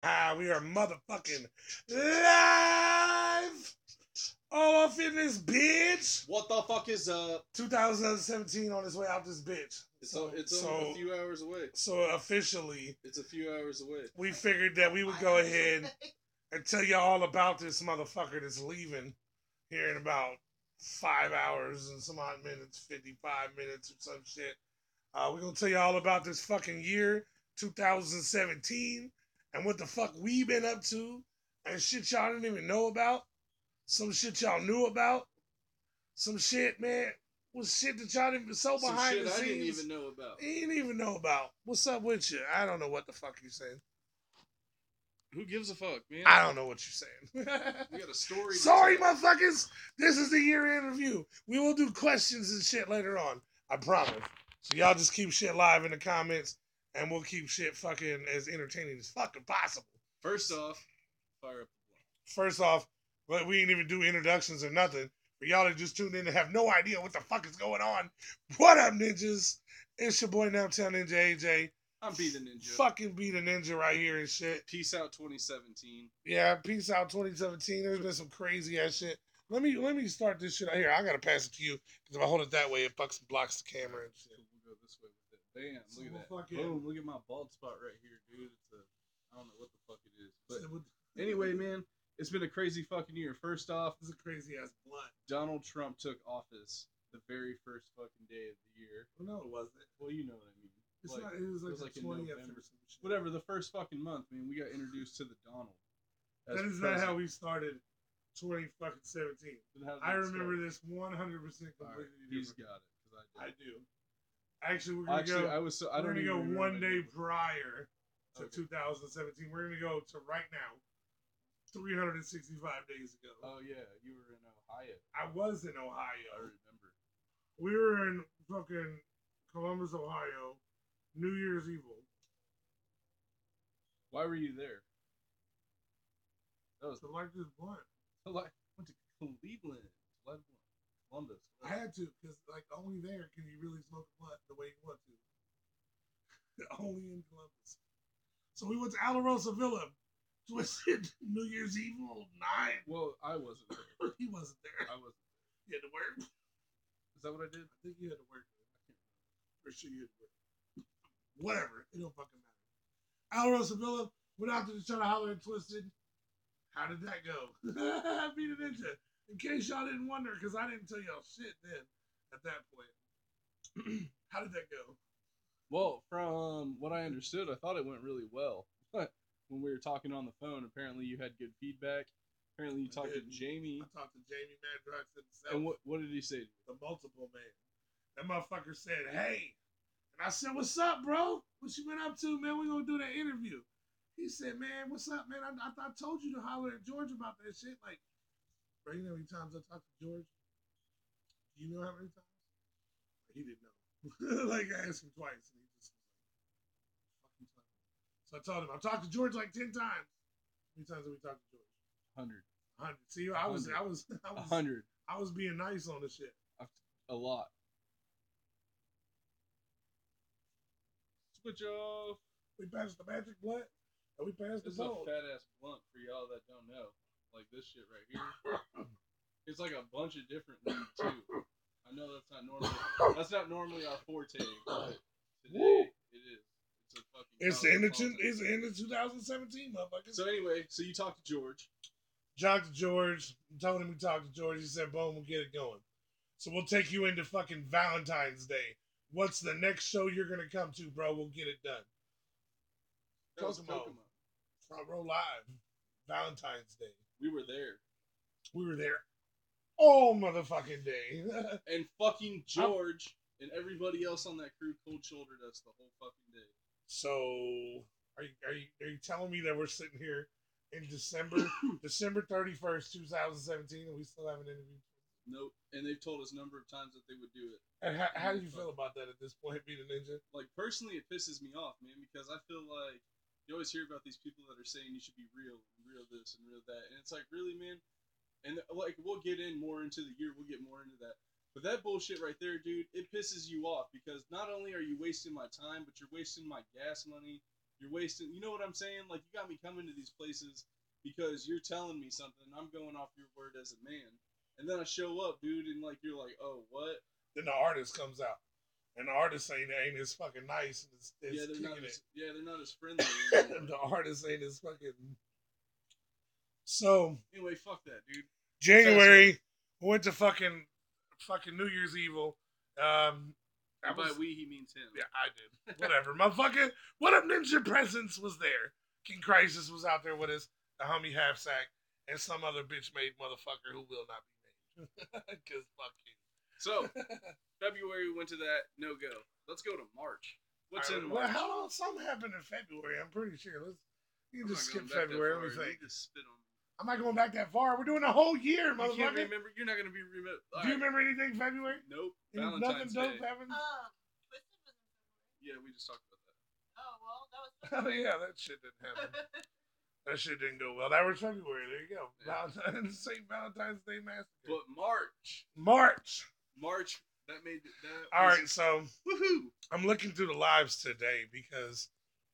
We are motherfucking live all up in this bitch. What the fuck is up? 2017 on its way out this bitch. It's only a few hours away. So officially, It's a few hours away. we figured that we would go ahead and tell you all about this motherfucker that's leaving here in about 5 hours and some odd minutes, 55 minutes or some shit. We're going to tell you all about this fucking year, 2017, and what the fuck we been up to, and shit y'all didn't even know about, some shit y'all knew about, some shit, man, was shit that y'all didn't so Some behind shit the I scenes. didn't even know about. You didn't even know about. What's up with you? I don't know what the fuck you're saying. Who gives a fuck, man? I don't know what you're saying. We got a story. Sorry, motherfuckers. This is the year in review. We will do questions and shit later on. I promise. So y'all just keep shit live in the comments, and we'll keep shit fucking as entertaining as fucking possible. First off, fire up the blunt. First off, we didn't even do introductions or nothing. For y'all that just tuned in and have no idea what the fuck is going on, what up, ninjas? It's your boy Downtown Ninja AJ. I'm Be the Ninja. Fucking Be the Ninja right here and shit. Peace out 2017. Yeah, peace out 2017. There's been some crazy ass shit. Let me start this shit out here. I gotta pass it to you because if I hold it that way, it fucks blocks the camera and shit. We'll go this way with it. Bam! So Look at that. fucking- Boom! Look at my bald spot right here, dude. I don't know what the fuck it is, but anyway, man, it's been a crazy fucking year. First off, This is a crazy ass blunt. Donald Trump took office the very first fucking day of the year. Well, no, it wasn't. Well, you know what I mean. It's Like, not. It was it like was the in 20th November. or some shit. Whatever, the first fucking month, man, we got introduced to the Donald. That is not how we started 2017. I remember this 100% completely He's different. got it because I do. Actually, we're gonna Actually, go. I was so I We're don't gonna even go remember one day my- prior to Okay. 2017. We're gonna go to right now, 365 days ago. Oh yeah, you were in Ohio. I was in I Ohio. remember. We were in fucking Columbus, Ohio, New Year's Evil. Why were you there? That was To like this blunt. like went to Cleveland, Columbus. I had to, because like only there can you really smoke a blunt the way you want to. Only in Columbus. So we went to Alarosa Villa, Twisted New Year's Evil 9. Well, I wasn't there. He wasn't there. I wasn't. He had to work. Is that what I did? I think you had to work. For sure you had to work. Whatever. It don't fucking matter. Alarosa Villa went out to try to holler at Twisted. How did that go? Be the Ninja. In case y'all didn't wonder, because I didn't tell y'all shit then at that point. How did that go? Well, from what I understood, I thought it went really well. But when we were talking on the phone, apparently you had good feedback. Apparently you talked to Jamie. I talked to Jamie Madrox himself. And what did he say? The multiple man. That motherfucker said, hey. And I said, what's up, bro? What you been up to, man? We gonna do that interview. He said, man, what's up, man? I told you to holler at George about that shit. Like, bro, you know how many times I talked to George? Do you know how many times? He didn't know. Like, I asked him twice, and he just fucking talking. So I told him, I talked to George like 10 times. How many times have we talked to George? 100. 100. See, I was 100. I was being nice on the shit. A lot. Switch off. We passed the magic blunt, and we passed This is the a bone. fat ass blunt for y'all that don't know. Like this shit right here. It's like a bunch of different weed too. I know that's not normally our forte, but today it is. It's a fucking. It's in the 2017, motherfucker. So anyway, so you talked to George. Talked to George. Told him we talked to George. He said, "Boom, we'll get it going." So we'll take you into fucking Valentine's Day. What's the next show you're gonna come to, bro? We'll get it done. That was Kokomo. Front Row Live. Valentine's Day. We were there. We were there all motherfucking day. And fucking George and everybody else on that crew cold shouldered us the whole fucking day. So are you telling me that we're sitting here in December 31st, 2017, and we still haven't interviewed? Nope. And they've told us a number of times that they would do it. And how do you feel about that at this point, Be the Ninja? Like, personally, it pisses me off, man, because I feel like you always hear about these people that are saying you should be real, and real this, and real that. And it's like, really, man? And, like, we'll get in more into the year. We'll get more into that. But that bullshit right there, dude, it pisses you off because not only are you wasting my time, but you're wasting my gas money. You're wasting. You know what I'm saying? Like, you got me coming to these places because you're telling me something. And I'm going off your word as a man. And then I show up, dude, and like you're like, oh, what? Then the artist comes out, and the artist ain't as fucking nice. And they're not as friendly. The artist ain't as fucking. So anyway, fuck that, dude. January, we went to fucking New Year's Evil. And by we, he means him. Yeah, I did. Whatever, motherfucker. What Up Ninja Presence was there. King Crisis was out there with us. The homie Half Sack and some other bitch made motherfucker who will not be named. Cause fuck you. So February we went to that, no go. Let's go to March. What's in March? Well, how long? Something happened in February. I'm pretty sure. You can just skip February. Let me think. You just spit on me. I'm not going back that far. We're doing a whole year, motherfucker. You can't remember. You're not gonna be remember. Do you remember anything February? Nope. Valentine's Day. Nothing dope happened. Twisted was in February. Yeah, we just talked about that. Oh well, that was. Oh yeah, that shit didn't happen. That shit didn't go well. That was February. There you go. Yeah. St. Valentine's Day Massacre. But March. That made that. All right, so woohoo! I'm looking through the lives today because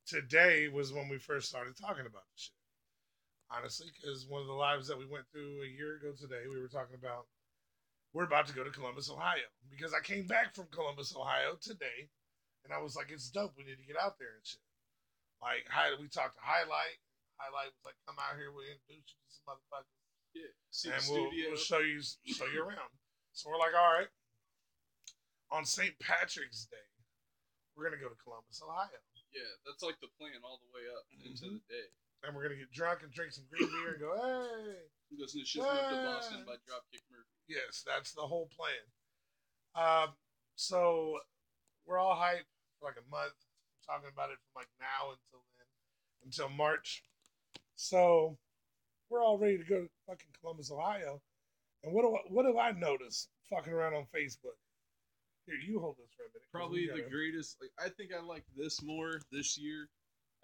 today was when we first started talking about this shit. Honestly, because one of the lives that we went through a year ago today, we were talking about we're about to go to Columbus, Ohio, because I came back from Columbus, Ohio today, and I was like, it's dope. We need to get out there and shit. Like, we talked to Highlight. Highlight was like, come out here, we'll introduce you to some motherfuckers. Yeah, see and the studio. We'll show you around. So we're like, all right. On St. Patrick's Day, we're gonna go to Columbus, Ohio. Yeah, that's like the plan all the way up into the day. And we're gonna get drunk and drink some green beer and go, hey. Listen to Ship Moved to Boston by Dropkick Murphy. Yes, that's the whole plan. So we're all hyped for like a month. I'm talking about it from like now until March. So we're all ready to go to fucking Columbus, Ohio. And what do I notice fucking around on Facebook? Here, you hold this for a minute. Probably the greatest. Like, I think I like this more this year.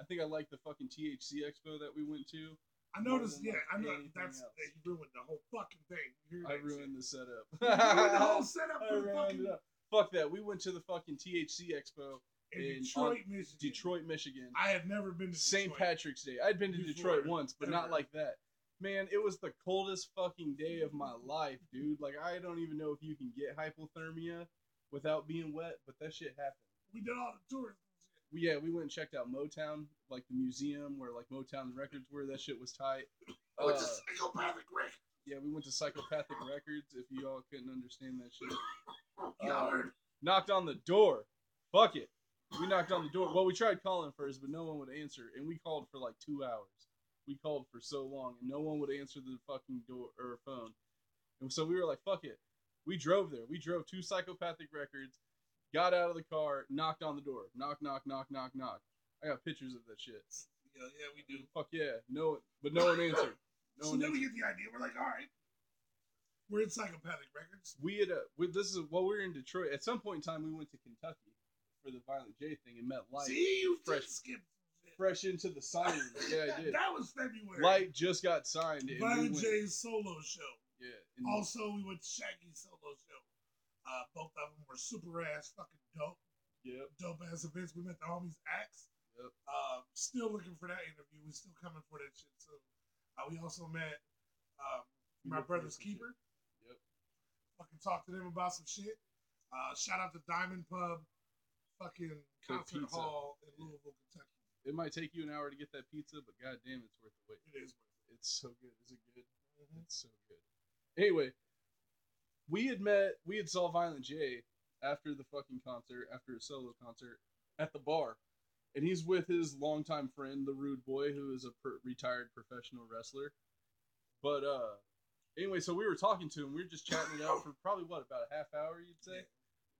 I think I like the fucking THC Expo that we went to. I noticed, I know that's you ruined the whole fucking thing. I ruined the setup. You ruined the whole setup for the fucking. Fuck that. We went to the fucking THC Expo in Detroit, Michigan. I had never been to St. Patrick's Day. I'd been to Detroit once, but not like that. Man, it was the coldest fucking day of my life, dude. Like, I don't even know if you can get hypothermia without being wet, but that shit happened. We did all the tours. We went and checked out Motown, like the museum where like Motown records were. That shit was tight. I went to Psychopathic Records. Yeah, we went to Psychopathic Records. If you all couldn't understand that shit, Knocked on the door. Fuck it. We knocked on the door. Well, we tried calling first, but no one would answer, and we called for like 2 hours. We called for so long, and no one would answer the fucking door or phone. And so we were like, "Fuck it." We drove there. We drove to Psychopathic Records. Got out of the car, knocked on the door. Knock, knock, knock, knock, knock. I got pictures of that shit. Yeah, we do. Fuck yeah. But no one answered. So then we get the idea. We're like, all right. We're in Psychopathic Records. We were in Detroit. At some point in time, we went to Kentucky for the Violent J thing and met Light. See, you fresh into the signing. Yeah, I did. That was February. Light just got signed. Violent J's solo show. Yeah. Also, we went to Shaggy's solo show. Both of them were super ass fucking dope. Yep. Dope ass events. We met the homies Axe. Yep. Still looking for that interview. We're still coming for that shit too. We also met my brother's keeper. Yep. Fucking talked to them about some shit. Shout out to Diamond Pub, fucking concert hall in Louisville, Kentucky. It might take you an hour to get that pizza, but goddamn, it's worth the wait. It is worth it. It's so good. Is it good? Mm-hmm. It's so good. Anyway, we had saw Violent J after the fucking concert, after a solo concert at the bar, and he's with his longtime friend, the Rude Boy, who is a retired professional wrestler. But anyway, so we were talking to him. We were just chatting it out for probably about a half hour, you'd say,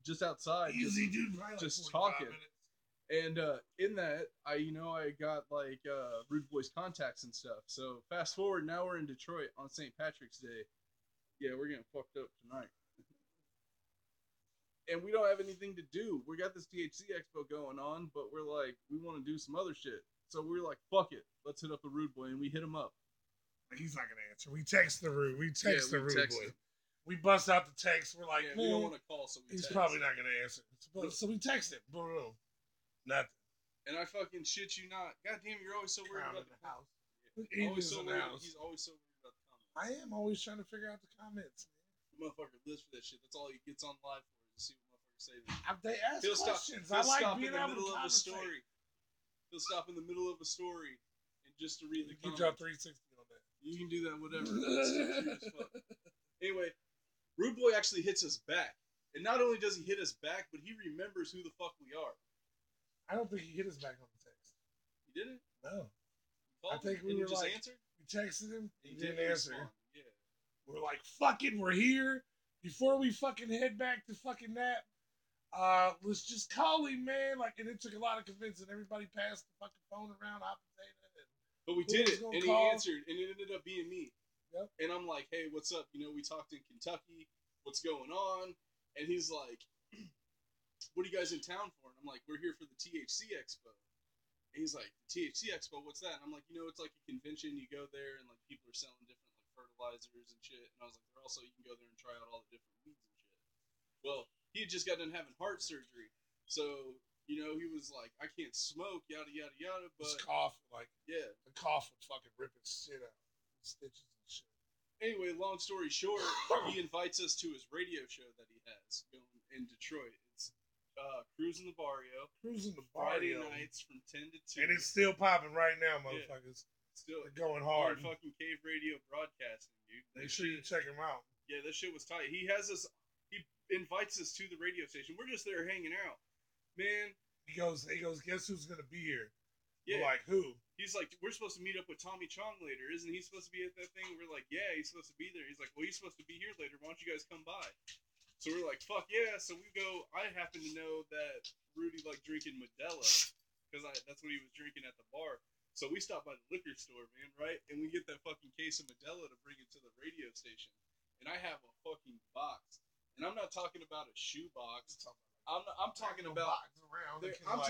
just outside, easy, dude, right? Just like talking. Minutes. And in that, I got like Rude Boy's contacts and stuff. So fast forward, now we're in Detroit on St. Patrick's Day. Yeah, we're getting fucked up tonight. And we don't have anything to do. We got this THC Expo going on, but we're like, we want to do some other shit. So we're like, fuck it. Let's hit up the Rude Boy. And we hit him up. He's not going to answer. We text the Rude. We text the Rude Boy. Him. We bust out the text. We're like, we don't want to call, so we he's text. Probably not going to answer. So we text him. Boom. Nothing. And I fucking shit you not. God damn, you're always so worried Crown about in the the house. Yeah. Always Evil's so in the worried. house. He's always so worried about the comments. I am always trying to figure out the comments. The motherfucker lives for that shit. That's all he gets on live for, is to see what motherfuckers say to him. They ask He'll questions. Stop, I like stop being in the able middle to of a conversate. story. He'll stop in the middle of a story and just to read the You comments. drop 360 on that. You can do that, whatever. It's still true as fuck. Anyway, Rude Boy actually hits us back. And not only does he hit us back, but he remembers who the fuck we are. I don't think he hit us back on the text. He didn't? No. I think we and were he just like- answered? We texted him. He didn't didn't answer. respond. Yeah. We're like, fuck it, we're here. Before we fucking head back to fucking nap, let's just call him, man. Like, and it took a lot of convincing. Everybody passed the fucking phone around, hot potato. But we Who did was it, gonna and call? he answered, and it ended up being me. Yep. And I'm like, hey, what's up? You know, we talked in Kentucky. What's going on? And he's like, what are you guys in town for? And I'm like, we're here for the THC Expo. And he's like, THC Expo, what's that? And I'm like, you know, it's like a convention. You go there, and like people are selling different like fertilizers and shit. And I was like, they're also, you can go there and try out all the different weeds and shit. Well, he had just got done having heart surgery. So, you know, he was like, I can't smoke, yada, yada, yada. His But, cough, like, yeah. the cough would fucking rip his shit out. Stitches and shit. Anyway, long story short, he invites us to his radio show that he has going in Detroit. It's Cruising the Barrio. Cruising the Friday barrio. nights from 10 to 2. And it's still popping right now, motherfuckers. still They're going on hard. fucking Cave Radio broadcasting, dude. Make sure you check him out. Yeah, that shit was tight. He invites us to the radio station. We're just there hanging out. Man, He goes, guess who's going to be here? yeah. We're like, who? He's like, we're supposed to meet up with Tommy Chong later. Isn't he supposed to be at that thing? We're like, yeah, he's supposed to be there. He's like, well, he's supposed to be here later. Why don't you guys come by? So we're like, fuck yeah. So we go. I happen to know that Rudy liked drinking Modelo because that's what he was drinking at the bar. So we stop by the liquor store, man, right? And we get that fucking case of Modelo to bring it to the radio station. And I have a fucking box. And I'm not talking about a shoe box. I'm talking about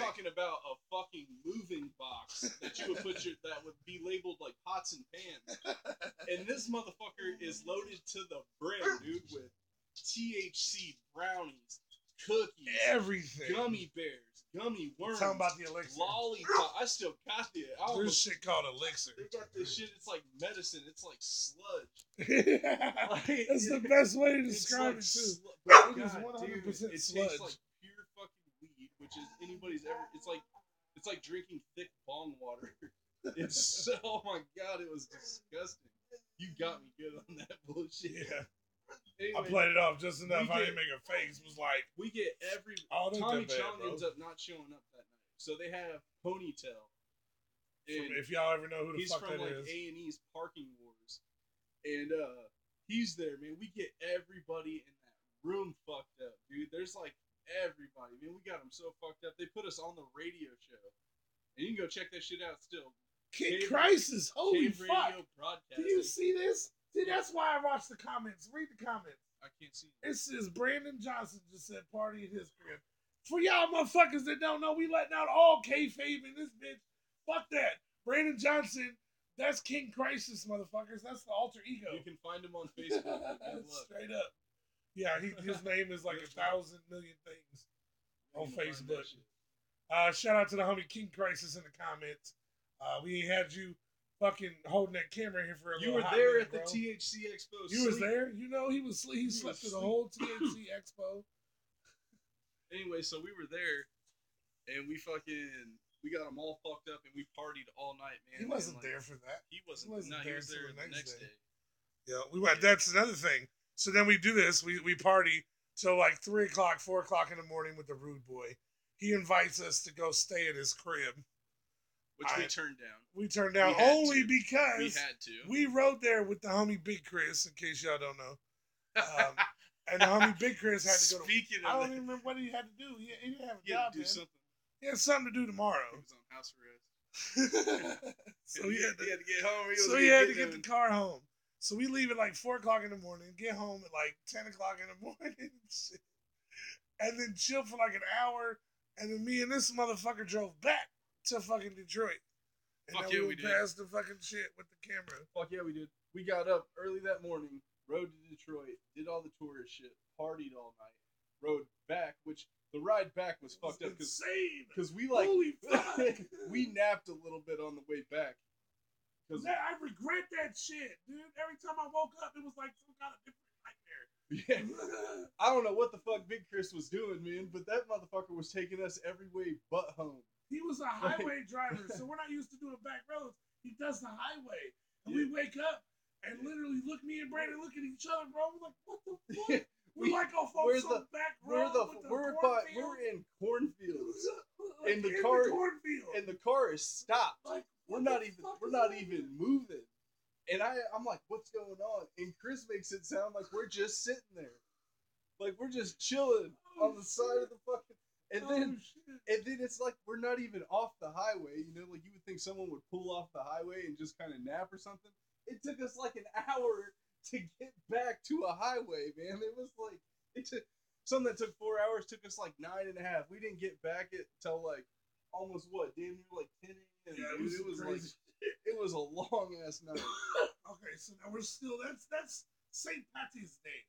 talking about a fucking moving box that you would that would be labeled like pots and pans. And this motherfucker is loaded to the brim, dude, with THC brownies, cookies, everything. gummy bears, gummy worms. Talking about the elixir. Lollipop. I still got it. There's shit called elixir. They got this shit. It's like medicine. It's like sludge. That's the best way to describe it too. It is 100% it tastes sludge. like pure fucking weed, which is anybody's ever. It's like drinking thick bong water. It's so. Oh my god, it was disgusting. You got me good on that bullshit. Yeah. Anyway, I played it off just enough. I get- didn't make a face. It was like, we get every. oh, it ain't Tommy that bad, Chong bro. ends up not showing up that night, so they have Ponytail. And If y'all ever know who the he's fuck from that like is. A&E's Parking Wars, and he's there, man. We get everybody in that room fucked up, dude. There's like everybody, man. We got them so fucked up. They put us on the radio show, and you can go check that shit out still. Kid Cave- Crisis, holy Cave fuck. Radio Do broadcasting. you see this? See, that's why I watched the comments. Read the comments. I can't see. It says Brandon Johnson just said party at his crib. For y'all motherfuckers that don't know, we letting out all kayfabe in this bitch. Fuck that. Brandon Johnson, that's King Crisis, motherfuckers. That's the alter ego. You can find him on Facebook. Good luck. Straight up. Yeah, his name is like 1,000 million things on You can find Facebook. that shit. Shout out to the homie King Crisis in the comments. We had you fucking holding that camera here for a You little were hot there minute, at the bro. THC Expo. You was sleep. there? You know, he was he slept through the whole THC Expo. Anyway, so we were there, and we got them all fucked up, and we partied all night, man. He wasn't And, like, there for that. He wasn't. He wasn't no, there he was there until the next day. Yeah, we went. That's another thing. So then we do this. We party till like 3 o'clock, 4 o'clock in the morning with the Rude Boy. He invites us to go stay at his crib. Which we turned down. We turned down We had only to. because We had to. we rode there with the homie Big Chris. In case y'all don't know, and the homie Big Chris had to go to. Speaking I of don't that, even remember what he had to do. He didn't have a he had job. to do Man. something. He had something to do tomorrow. He was on house arrest. So he had to get home. So he had to get the car home. So we leave at like 4 o'clock in the morning, get home at like 10 o'clock in the morning, and then chill for like an hour. And then me and this motherfucker drove back to fucking Detroit. And Fuck then yeah, we we went did. past the fucking shit with the camera. Fuck yeah, we did. We got up early that morning, rode to Detroit, did all the tourist shit, partied all night, rode back, which The ride back was It was fucked up insane. because we like Holy fuck. we napped a little bit on the way back. Cause I regret that shit, dude. Every time I woke up, it was like some kind of different nightmare. yeah, I don't know what the fuck Big Chris was doing, man, but that motherfucker was taking us every way but home. He was a highway driver, so we're not used to doing back roads. He does the highway. And we wake up and literally look, me and Brandon look at each other, bro. We're like, what the fuck? We're like off on some back road. We're in cornfields. Like, And the in car- cornfield. And the car is stopped. Like, We're what not the even fuck we're is not that? even moving. And I'm like, what's going on? And Chris makes it sound like we're just sitting there. Like we're just chilling on the side of the fucking and then it's like we're not even off the highway, you know, like you would think someone would pull off the highway and just kind of nap or something. It took us like an hour to get back to a highway, man. It was like it took something that took 4 hours took us like 9.5. We didn't get back till like almost damn near like 10 a.m. Yeah, Dude, it was like crazy. it was a long ass night. Okay, so now we're still that's St. Patty's Day.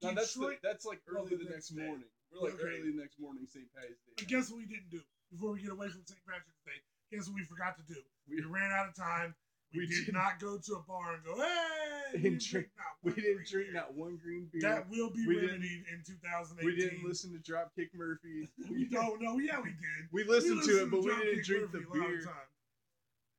Now Detroit, that's like early the next next day. morning. We're like Okay. early the next morning, St. Patty's Day. But guess what we didn't do before we get away from St. Patrick's Day? Guess what we forgot to do? We ran out of time. We did didn't- not go to a bar and go, hey! didn't drink- we didn't drink beer. not one green beer. That will be We didn't- remedied in 2018. We didn't listen to Dropkick Murphy. We don't know. Yeah, we did. We listened to it, but we Dropkick didn't drink Murphy the a lot of beer. time.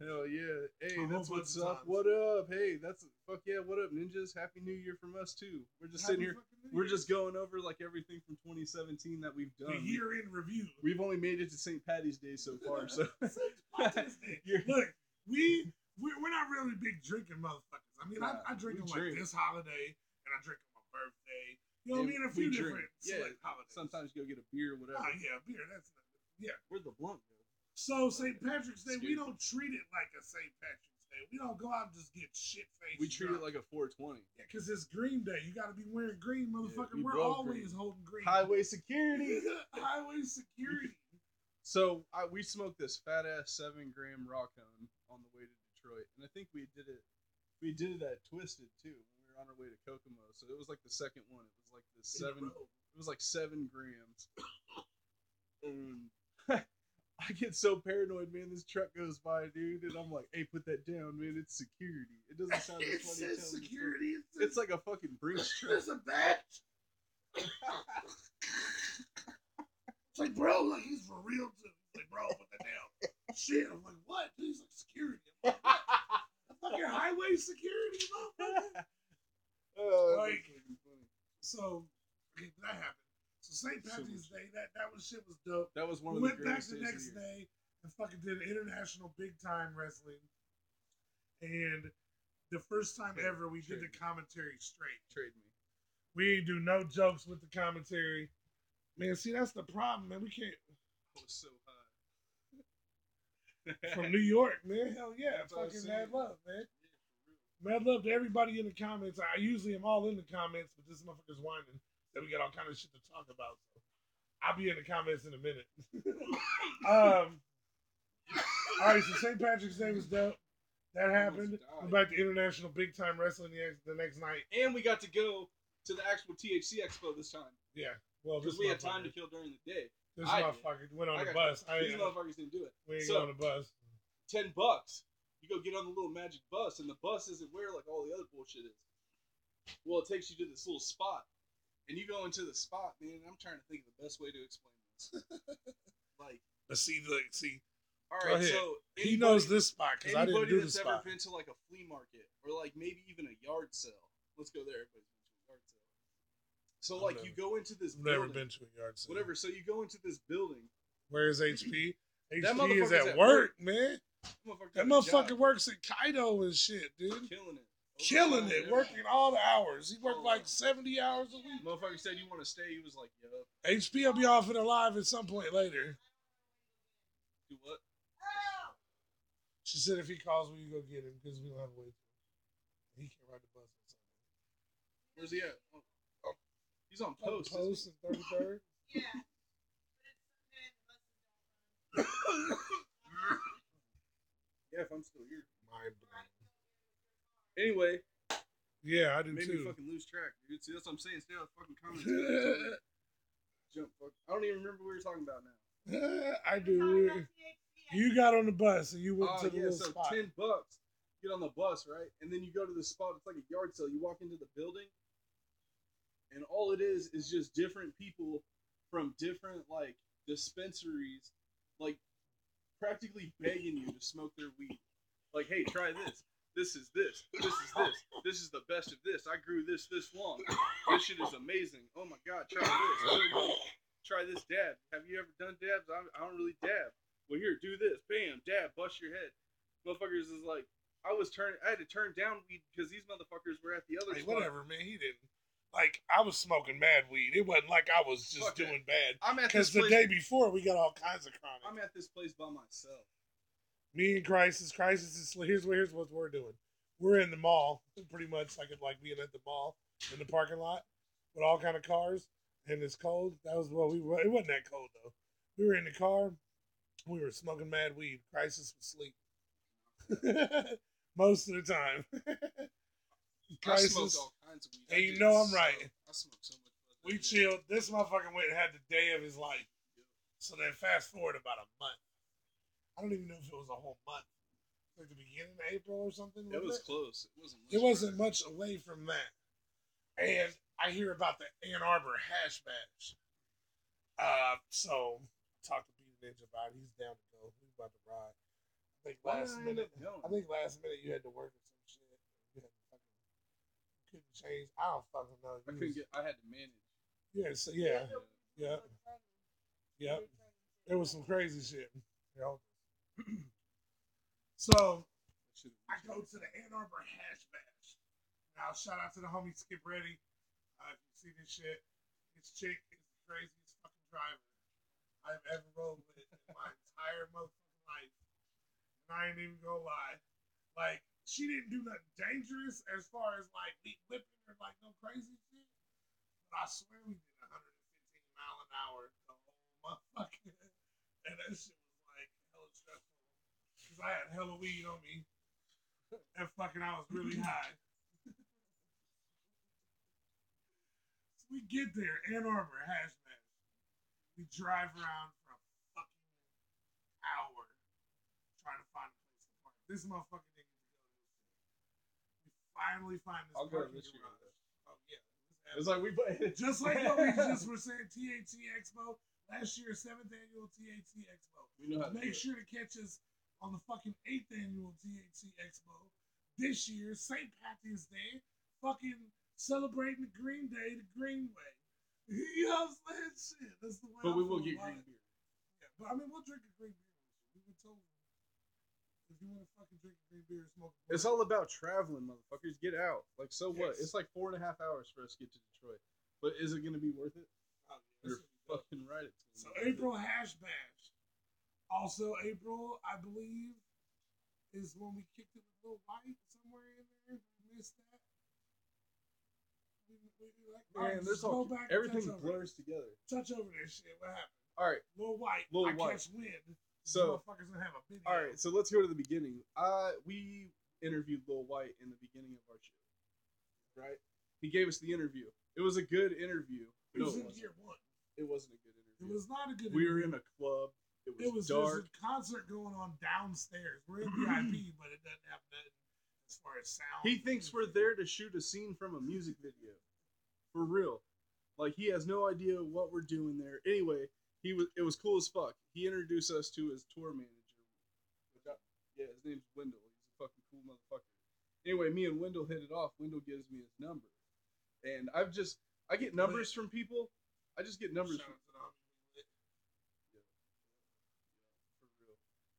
Hell yeah! Hey, A whole that's what's bunch of up. times. What up? Hey, that's fuck yeah. What up, ninjas? Happy New Year from us too. We're just sitting here. Happy fucking New We're Year. just going over like everything from 2017 that we've the done. year in review. We've only made it to St. Patty's Day so far. So St. Patrick's Day. You're- Look, we're not really big drinking motherfuckers. I mean, Nah, I drink we on like drink. this holiday, and I drink on my birthday. You know what I And mean? A few we drink. different Yeah, select holidays. sometimes go get a beer or whatever. Oh yeah, beer. That's not, yeah. Where'd the blunt go? So St. Patrick's Day, we Excuse me. don't treat it like a St. Patrick's Day. We don't go out and just get shit faced. We treat it like a 420. yeah, because it's Green Day. You got to be wearing green, motherfucker. we We're both always green. holding green. Highway security. Highway security. So we smoked this fat ass 7-gram raw cone on the way to Detroit, and I think we did it. We did it at Twisted too when we were on our way to Kokomo. So it was like the second one. It was like the In a 7. row. It was like 7 grams. And I get so paranoid, man. This truck goes by, dude, and I'm like, "Hey, put that down, man. It's security." It doesn't sound as It funny. says telling the story. security. It's like a fucking Brinks truck. There's a badge. It's like, bro, like he's for real too. He's like, bro, put that down. Shit. I'm like, what? He's like, security. I'm like, what? Fucking highway security, motherfucker. Oh, Like- that's fucking funny. So, okay, that happened. So St. So Patrick's much. Day, that was shit was dope. That was one We of the went back greatest the days next of the year. day and fucking did international big time wrestling. And the first time Trade- ever we did the trade. commentary straight. Trade me. We ain't do no jokes with the commentary. Man, see, that's the problem, man. We can't. I was so high. From New York, man. Hell yeah. That's what I was Fucking mad saying. love, man. Yeah, for real. Mad love to everybody in the comments. I usually am all in the comments, but this motherfucker's whining that we got all kind of shit to talk about. So I'll be in the comments in a minute. All right, so St. Patrick's Day was dope. That happened. died. Went back to international big time wrestling the next night. And we got to go to the actual THC Expo this time Yeah. Well, this because we had time to motherfucker- kill during the day. This I did. motherfucker went on I the got- bus. These motherfuckers didn't do it. We ain't So- going on the bus. $10. You go get on the little magic bus, and the bus isn't where like all the other bullshit is. Well, it takes you to this little spot, and you go into the spot, man. I'm trying to think of the best way to explain this. Like, But see, all Go right, ahead. so he knows this spot because I didn't anybody do the that's spot. ever been to like a flea market or like maybe even a yard sale. Let's go there. Everybody's been to a yard sale. So I've like never- you go into this I've never building, been to a yard sale. whatever. So you go into this building. Where's HP? HP is motherfucker's at at work, man. Motherfucker That got a motherfucker job, works at Kaido and shit, dude. killing it, Killing Overtime, it, everything. working all the hours. He worked Oh. like 70 hours a week. Motherfucker said you want to stay. He was like, "Yo, HP will be off and alive at some point later. do what?" She said if he calls, we can go get him because we don't have a way to. He can't ride the bus on Sunday. Where's he at? Oh. He's on Oh, post. isn't Post and 33rd. Yeah. But it's Sunday and the bus is he? Yeah, if I'm still here. Mind blown. Anyway, Yeah, I do made too. me fucking lose track, dude. See, that's what I'm saying. Stay out of fucking comments. jump. Fuck. I don't even remember what we were talking about now. I do. You got on the bus and you went to the little so spot. $10. Get on the bus, right? And then you go to the spot. It's like a yard sale. You walk into the building, and all it is just different people from different like dispensaries, like practically begging you to smoke their weed. Like, hey, try this. This is this. This is this. This is the best of this. I grew this long. This shit is amazing. Oh my god, try this. Try this dab. Have you ever done dabs? I don't really dab. Well, here, do this. Bam, dab, bust your head. Motherfuckers is like, I had to turn down weed because these motherfuckers were at the other spot. Whatever, man. He didn't. Like, I was smoking mad weed. It wasn't like I was just doing bad. I'm at Because this the place. day before, we got all kinds of chronic. I'm at this place by myself. Me and Crisis is here's what we're doing. We're in the mall, pretty much like being at the mall in the parking lot with all kind of cars, and it's cold. That was what we were. It wasn't that cold though. We were in the car. We were smoking mad weed. Crisis was asleep most of the time. Crisis, I smoked all kinds of weed. And you know I'm right. I smoked so much. We chilled. This motherfucker went and had the day of his life. So then fast forward about a month. I don't even know if it was a whole month. Like the beginning of April or something. It was close. It wasn't much away from that. And I hear about the Ann Arbor hash bash. So I talked to Peter Ninja about it. He's down to go. He's about to ride. I think last minute you had to work or some shit. You had to fucking couldn't change. I don't fucking know. I had to manage. Yeah, so yeah. It was some crazy shit. You know? So I go to the Ann Arbor hash bash. Now shout out to the homie Skip Ready. If you see this shit, this chick is the craziest fucking driver I've ever rode with in my entire motherfucking life. And I ain't even gonna lie. Like, she didn't do nothing dangerous as far as like me whipping or like no crazy shit. But I swear we did 115 mile an hour the whole motherfucking. And that shit was like hella stressful. Because I had hella weed on me. And fucking I was really high. So we get there, Ann Arbor, hash bash. We drive around for a fucking hour trying to find a place to park. This motherfucker didn't get to go to this shit. We finally find this parking garage. Oh yeah. It's like just like what we just were saying, THC Expo. Last year, 7th annual THC Expo. We know how to Make sure to catch us on the fucking 8th annual THC Expo. This year, St. Patrick's Day, fucking celebrating the Green Day the Green way. You know what I'm saying? Shit, that's the way. But we will get green beer. Yeah, but I mean, we'll drink a green beer. We were told if you want to fucking drink a green beer, smoke. It's all about traveling, motherfuckers. Get out. Like, so what? Yes. It's like 4.5 hours for us to get to Detroit. But is it going to be worth it? Oh, You're fucking right. So April hash bash. Also April, I believe, is when we kicked it with Lil White somewhere in there. We missed that. Man, there's all everything blurs together. Touch over that shit. What happened? All right, Lil White. Lil I White. catch wind. So motherfuckers gonna have a video. all right, so let's go to the beginning. We interviewed Lil White in the beginning of our show. Right? He gave us the interview. It was a good interview. It was in year one. It wasn't a good interview. It was not a good We interview. were in a club. It was There's dark. a concert going on downstairs. We're in VIP, but it doesn't have nothing as far as sound. He thinks we're there to shoot a scene from a music video. For real. Like, he has no idea what we're doing there. Anyway, it was cool as fuck. He introduced us to his tour manager. Yeah, his name's Wendell. He's a fucking cool motherfucker. Anyway, me and Wendell hit it off. Wendell gives me his number. And I get numbers from people. I just get numbers from for real.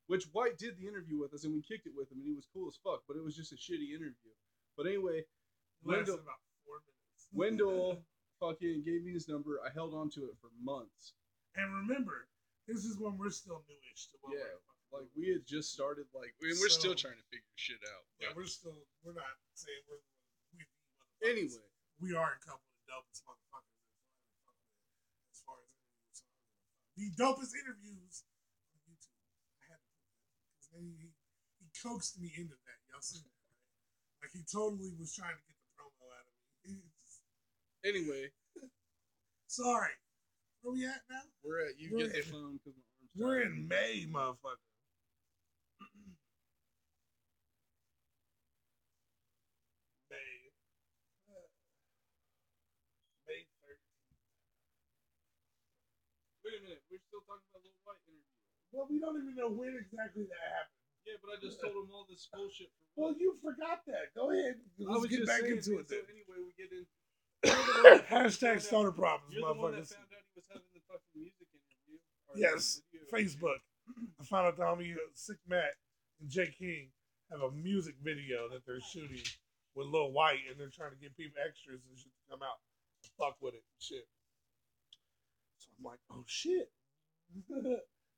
Which White did the interview with us, and we kicked it with him, and he was cool as fuck. But it was just a shitty interview. But anyway, Wendell about 4 minutes. Wendell fucking gave me his number. I held on to it for months. And remember, this is when we're still newish to what Yeah, we're like we had just started. Like, I mean, we're still trying to figure shit out. Yeah, we're not saying we Anyway, we are a couple of dopest motherfuckers as far as interviews. The dopest interviews on YouTube. I had to put that because then he coaxed me into that. Y'all seen that, right? Like he totally was trying to get the promo out of me. anyway, Sorry. Where we at now? We're at you We're get the in- phone because my arm's We're tired. in May, motherfucker. May. May 13th. Wait a minute, we're still talking about Lil White interview. Well, we don't even know when exactly that happened. Yeah, but I just told him all this bullshit for Well, what? you forgot that. Go ahead. I Let's was get just back saying, into man, it so then. anyway, we get in. Hashtag starter problems, You're the one that motherfuckers. found out he was having the fucking music interview. Or Yes, the video Facebook. I found out the homie Sick Matt and Jay King have a music video that they're shooting with Lil White, and they're trying to get people extras and shit to come out and fuck with it and shit. So I'm like, oh shit.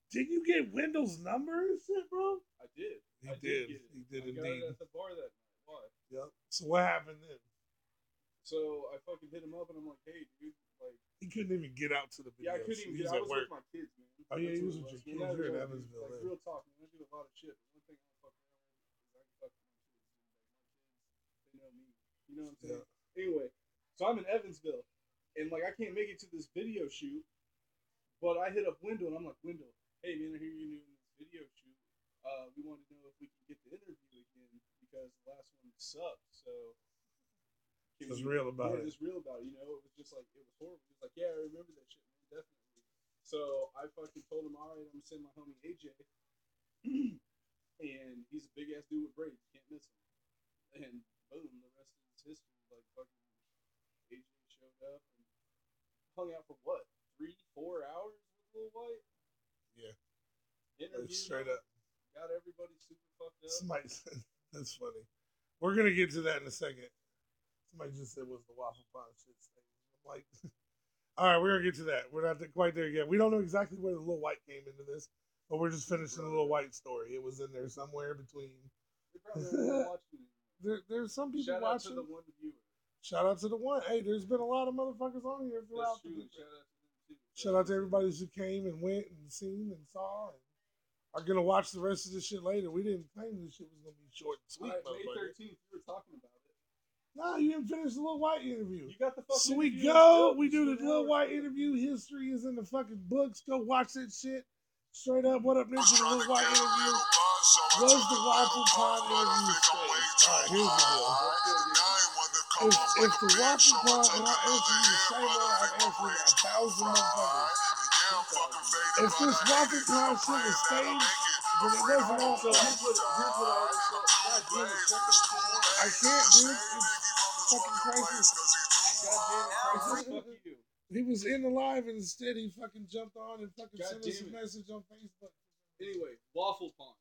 Did you get Wendell's number and shit, bro? I did. He I did. get it. He did I indeed. got it at the bar that night. Why? Yep. So what happened then? So I fucking hit him up and I'm like, hey, dude, like, He couldn't even get out to the video. yeah, I couldn't even He get. was I at was work. with my kids, man. Oh, yeah, That's he what was it with your Man, kids. that You're in was it, dude. Evansville, Like man. real talk, man. I do a lot of shit. But one thing I don't fuck around with is I can fuck with my kids. Dude. Like my kids, they know me. You know what I'm saying? Anyway, so I'm in Evansville, and like I can't make it to this video shoot, but I hit up Wendell and I'm like, Wendell, hey man, I hear you doing this video shoot. We wanted to know if we can get the interview again because the last one sucked. So Just real about it. Just real about it. You know, it was just like it was horrible. He was like, yeah, I remember that shit, man, definitely. So I fucking told him, all right, I'm gonna send my homie AJ, and he's a big ass dude with braids. You can't miss him. And boom, the rest is history. Like fucking AJ showed up and hung out for what, 3-4 hours with Lil White. Yeah. Interviewed Straight him, up. got everybody super fucked up. Somebody said, that's funny. We're going to get to that in a second. Somebody just said, was the Waffle Pond shit thing? I'm like, all right, we're going to get to that. We're not quite there yet. We don't know exactly where the Lil White came into this, but we're just finishing the Lil White story. It was in there somewhere between. They probably aren't watching it. There's some people Shout out watching. to the one viewer. Shout out to the one. Hey, there's been a lot of motherfuckers on here throughout. That's true. Shout out to them too. Shout out to everybody who came and went and seen and saw and are gonna watch the rest of this shit later. We didn't claim this shit was gonna be short and sweet. All right, May 13th, we were talking about it. Nah, you didn't finish the Lil White interview. You got the fucking So we interview, go. it's We dope. do It's the 2 Lil hours. White interview. History is in the fucking books. Go watch that shit. Straight up, what up, nigga? The Lil White interview was the Waffle Pond interview stage. All right, here's the deal. If the Waffle Pond, and I answer you the same way I've answered 1,000 motherfuckers. If this Waffle Pond shit was staged, then it wasn't all. So here's what I always said. God damn it, I can't, dude. It's fucking crisis. God damn it, Crisis, fuck you. He was in the live and instead he fucking jumped on and fucking God sent us a damn it. message on Facebook. Anyway, Waffle Pond.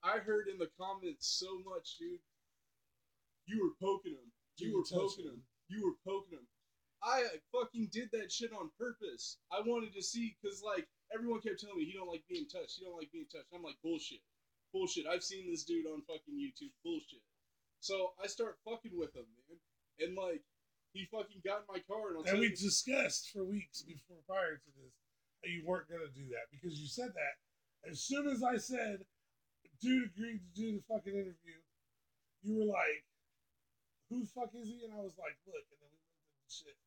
I heard in the comments so much, dude. You were poking him. You were poking him. You were poking him. I fucking did that shit on purpose. I wanted to see, because, like, everyone kept telling me he don't like being touched. He don't like being touched. I'm like, bullshit. Bullshit. I've seen this dude on fucking YouTube. Bullshit. So I start fucking with him, man. And, like, he fucking got in my car, and I'll And tell we you. discussed for weeks before prior to this that you weren't going to do that because you said that. As soon as I said, dude agreed to do the fucking interview, you were like, who the fuck is he? And I was like, look. And then we went through the shit.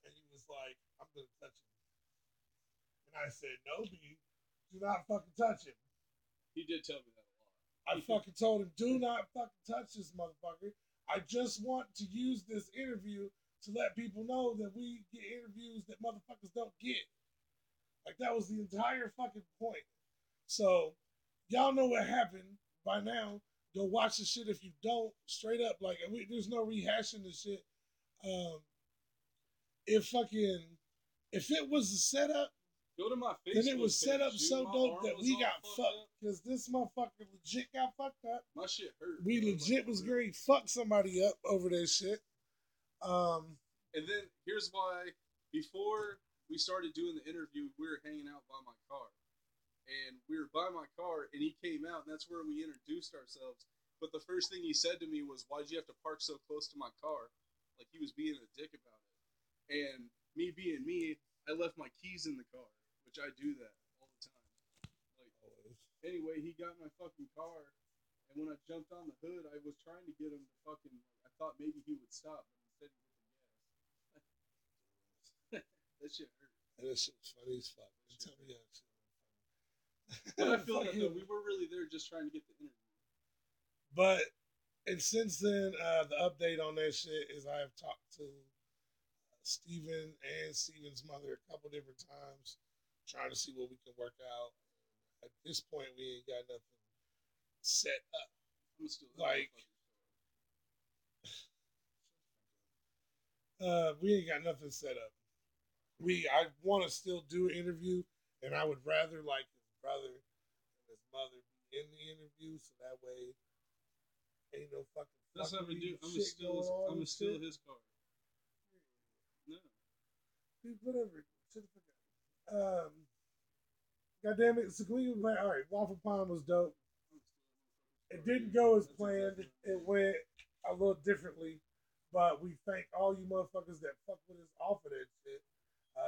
And he was like, I'm going to touch him. And I said, no, B, do not fucking touch him. He did tell me that a lot. I fucking told him, do not fucking touch this motherfucker. I just want to use this interview to let people know that we get interviews that motherfuckers don't get. Like, that was the entire fucking point. So, y'all know what happened by now. Go watch the shit if you don't. Straight up, like, there's no rehashing the shit. If it was a setup, Go to my Facebook then it was set up page, so dude. My dope arm that was we all got fucked fucked. up. Because this motherfucker legit got fucked up. My shit hurt. We bro. legit Like, was for real. going to fuck somebody up over that shit. And then here's why. Before we started doing the interview, we were hanging out by my car. And we were by my car, and he came out, and that's where we introduced ourselves. But the first thing he said to me was, why'd you have to park so close to my car? Like, he was being a dick about it. And me being me, I left my keys in the car, which I do that all the time. Like, anyway, he got in my fucking car, and when I jumped on the hood, I was trying to get him to fucking, I thought maybe he would stop, but instead he hit the gas. That shit hurt. And that shit was funny as fuck. Tell me that shit. But I feel that though, Fucking- we were really there just trying to get the interview. But and since then, the update on that shit is I have talked to Steven and Steven's mother a couple different times, trying to see what we can work out. At this point, we ain't got nothing set up. I'm still Like, we ain't got nothing set up. I want to still do an interview, and I would rather like his brother and his mother be in the interview, so that way ain't no fucking. that's how we do. I'm shit still going on I'm and still shit. his car. No. Dude, whatever. Shut the fuck up. God damn it. So can we go back? All right, Waffle Pond was dope. It didn't go as planned. It went a little differently, but we thank all you motherfuckers that fuck with us off of that shit.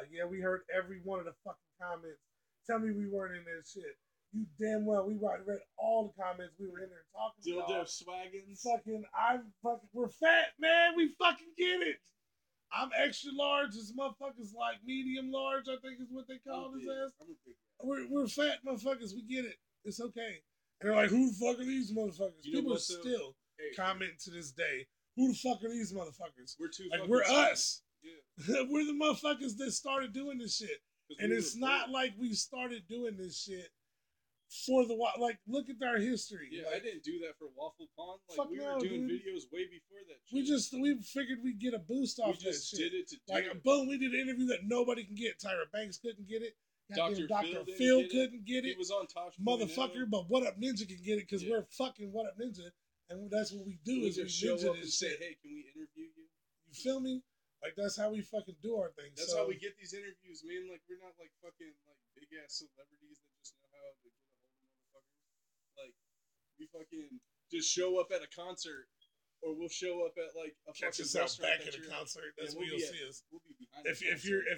Yeah, we heard every one of the fucking comments. Tell me we weren't in that shit. You damn well we read all the comments. We were in there talking Dildo about. swaggins. We're fat, man. We fucking get it. I'm extra large. This motherfuckers like medium large, I think is what they call his ass. I'm a big guy. We're fat motherfuckers. We get it. It's okay. And they're like, who the fuck are these motherfuckers? You know People what, though? still Hey, comment to this day. Who the fuck are these motherfuckers? we're too Like, fucking we're smart. us. Yeah. We're the motherfuckers that started doing this shit. 'Cause And we it's were not broke. like we started doing this shit for the like. Look at our history. Yeah, like, I didn't do that for Waffle Pond. Like Fuck we no, were doing dude. videos way before that. we figured we'd get a boost we off that just shit. did it to do Like, it. boom, we did an interview that nobody can get. Tyra Banks couldn't get it. Dr. Dr. Phil Phil didn't get it. couldn't get He it. was on Tosh Motherfucker, but What Up Ninja can get it because Yeah. we're fucking What Up Ninja. And that's what we do We is we just show ninja up and this say, shit. "Hey, can we interview you?" You feel me? Like, that's how we fucking do our thing. That's so, how we get these interviews, man. Like we're not like fucking like big ass celebrities that just know how to get a hold of motherfuckers. Like we fucking just show up at a concert, or we'll show up at like a catch fucking us out restaurant back that at a you're concert. That's Yeah, where we'll you'll be see us. We'll be behind. If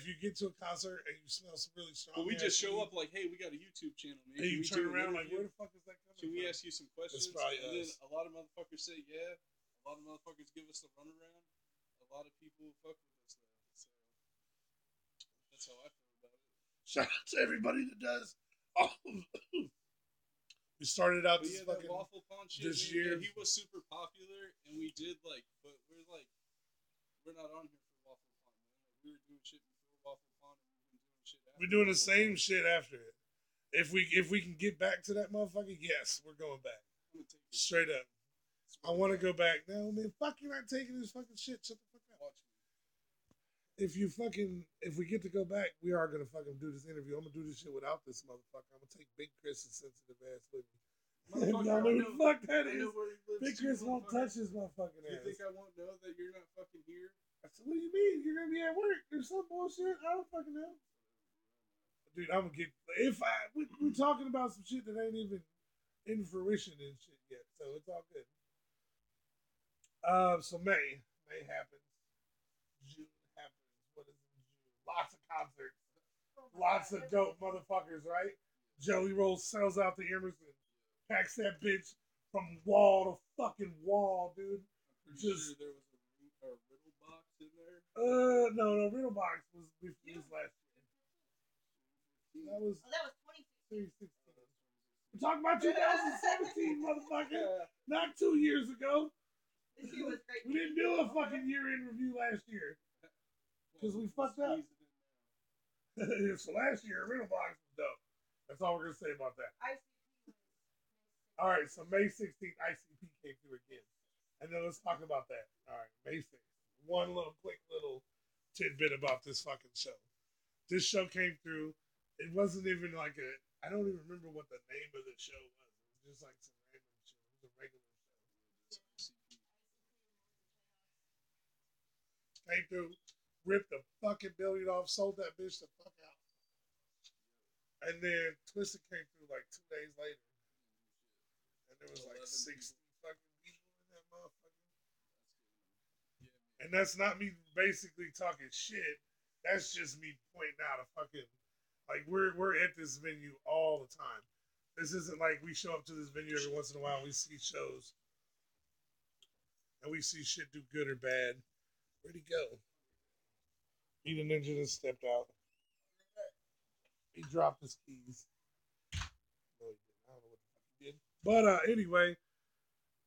you get to a concert and you smell some really strong, but we just show weed, up like, hey, we got a YouTube channel, man. and Can you we turn do an around like, interview? where the fuck is that coming Can we from? ask you some questions? probably and then us. a lot of motherfuckers say yeah. A lot of motherfuckers give us the runaround. A lot of people fuck with us though. So that's how I feel about it. Shout out to everybody that does. Oh. We started out But this yeah, that fucking Waffle Pond shit, this man, year. yeah, he was super popular, and we did like, but we're not on here for Waffle Pond, man. Like we were doing shit before Waffle Pond, and we've been doing shit after. We're doing the Waffle same Pond. shit after it. If we can get back to that motherfucker, yes, we're going back. I'm gonna take it. Straight up. I want to go back. No, man, fuck, you're not taking this fucking shit. Shut the fuck up. Watch me. If we get to go back, we are gonna fucking do this interview. I'm gonna do this shit without this motherfucker. I'm gonna take Big Chris' sensitive ass with me. Motherfucker, Y'all know who the fuck that I is. know where he lives Big too, Chris won't motherfucker. touch his motherfucking You ass. think I won't know that you're not fucking here? I said, what do you mean? You're gonna be at work? There's some bullshit. I don't fucking know. Dude, I'm gonna get. We're talking about some shit that ain't even in fruition and shit yet, so it's all good. So May happens. June happens. What is it? June? Lots of concerts. Lots of dope motherfuckers, right? Jelly Roll sells out to Emerson. Packs that bitch from wall to fucking wall, dude. I'm pretty Just- sure there was a riddle box in there. No, Riddle Box was last year. That was Oh, that was 2016. 2016. We're talking about 2017, motherfucker. Not 2 years ago. This year was great. We didn't do a fucking year-end review last year. 'Cause we fucked up. Squeeze it in now. So last year, Riddle Box was dope. That's all we're gonna say about that. ICP was All right, so May 16th, ICP came through again. And then let's talk about that. All right, May 6th. One quick little tidbit about this fucking show. This show came through. It wasn't even like I don't even remember what the name of the show was. It was just like some random show. It was a regular show. Came through, ripped the fucking building off, sold that bitch the fuck out. And then Twisted came through like 2 days later. And there was like 11 60 fucking people in that motherfucker. Yeah, man. And that's not me basically talking shit. That's just me pointing out a fucking like we're at this venue all the time. This isn't like we show up to this venue every once in a while and we see shows. And we see shit do good or bad. Where'd he go? He the ninja that stepped out. He dropped his keys. No, he didn't. I don't know what the fuck he did. But anyway,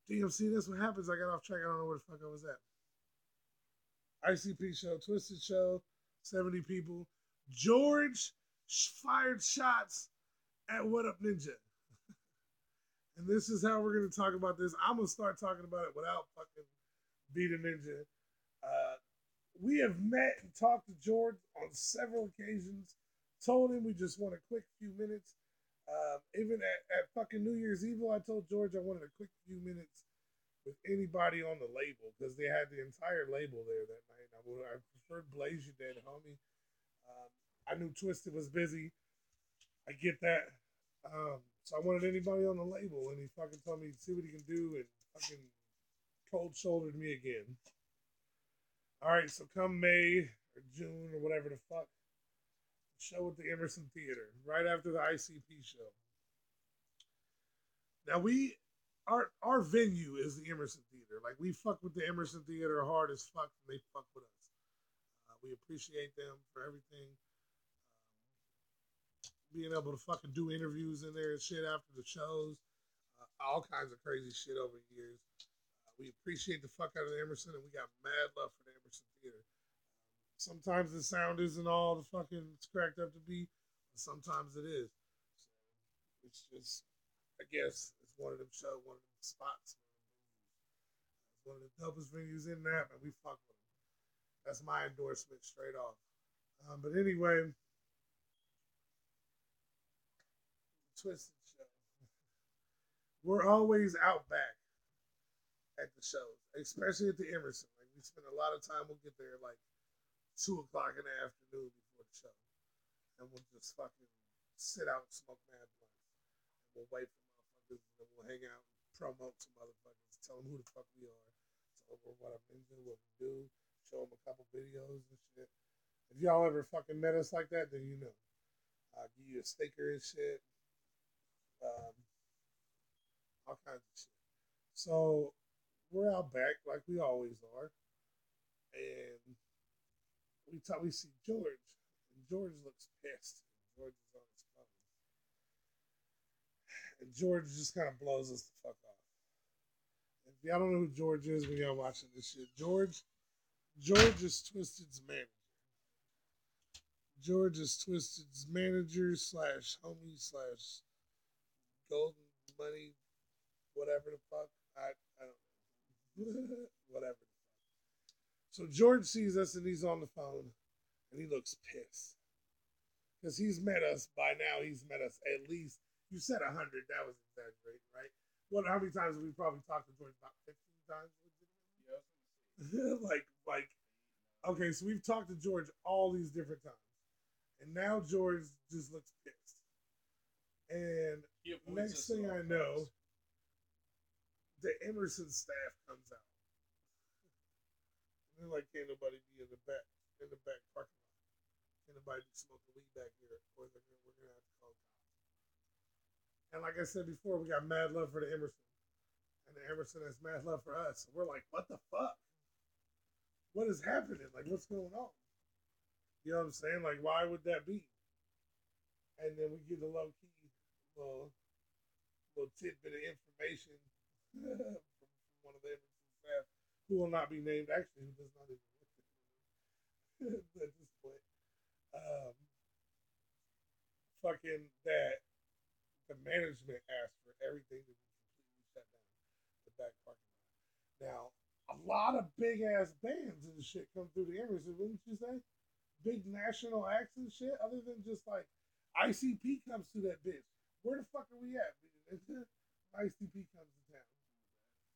DMC, that's what happens. I got off track. I don't know where the fuck I was at. ICP show, Twisted show, 70 people. George fired shots at What Up Ninja. And this is how we're going to talk about this. I'm going to start talking about it without fucking Be the Ninja. We have met and talked to George on several occasions. Told him we just want a quick few minutes. Even at fucking New Year's Eve, I told George I wanted a quick few minutes with anybody on the label because they had the entire label there that night. I preferred Blaze You Dead, homie. I knew Twisted was busy. I get that. So I wanted anybody on the label, and he fucking told me see what he can do, and fucking cold shouldered me again. All right, so come May or June or whatever the fuck, show at the Emerson Theater right after the ICP show. Now our venue is the Emerson Theater. Like we fuck with the Emerson Theater hard as fuck, and they fuck with us. We appreciate them for everything. Being able to fucking do interviews in there and shit after the shows, all kinds of crazy shit over the years. We appreciate the fuck out of the Emerson, and we got mad love for the Emerson Theater. Sometimes the sound isn't all the fucking it's cracked up to be, but sometimes it is. So it's just, I guess, it's one of them one of them spots. It's one of the dopest venues in that, and we fuck with them. That's my endorsement straight off. But anyway, Twisted show. We're always out back at the shows, especially at the Emerson. Like we spend a lot of time. We'll get there like 2:00 in the afternoon before the show, and we'll just fucking sit out and smoke mad blunts. And we'll wait for motherfuckers, and then we'll hang out and promote to motherfuckers, tell them who the fuck we are, tell them what I'm into, what we do, show them a couple videos and shit. If y'all ever fucking met us like that, then you know. I'll give you a sticker and shit. All kinds of shit. So we're out back like we always are, and we see George, and George looks pissed. George is on his phone, and George just kind of blows us the fuck off. If y'all don't know who George is when y'all watching this shit, George is Twisted's manager. George is Twisted's manager slash homie slash golden money, whatever the fuck. I don't know. Whatever. So George sees us and he's on the phone and he looks pissed. Because he's met us by now, he's met us at least, you said 100, that was exaggerating, right? What? How many times have we probably talked to George? About 15 times? Yeah. like, okay, so we've talked to George all these different times. And now George just looks pissed. And next thing I know, the Emerson staff comes out. And they're like, can't nobody be in the back parking lot. Can't nobody be smoking weed back here, or we're gonna have to call cops. And like I said before, we got mad love for the Emerson. And the Emerson has mad love for us. So we're like, what the fuck? What is happening? Like, what's going on? You know what I'm saying? Like, why would that be? And then we get a low key little tidbit of information from one of the Emerson staff who will not be named, actually, who does not even work at this point. Fucking that the management asked for everything to be completely shut down the back parking lot. Now, a lot of big ass bands and shit come through the Emerson, wouldn't you say? Big national acts and shit, other than just like ICP comes to that bitch. Where the fuck are we at? ICP comes to town.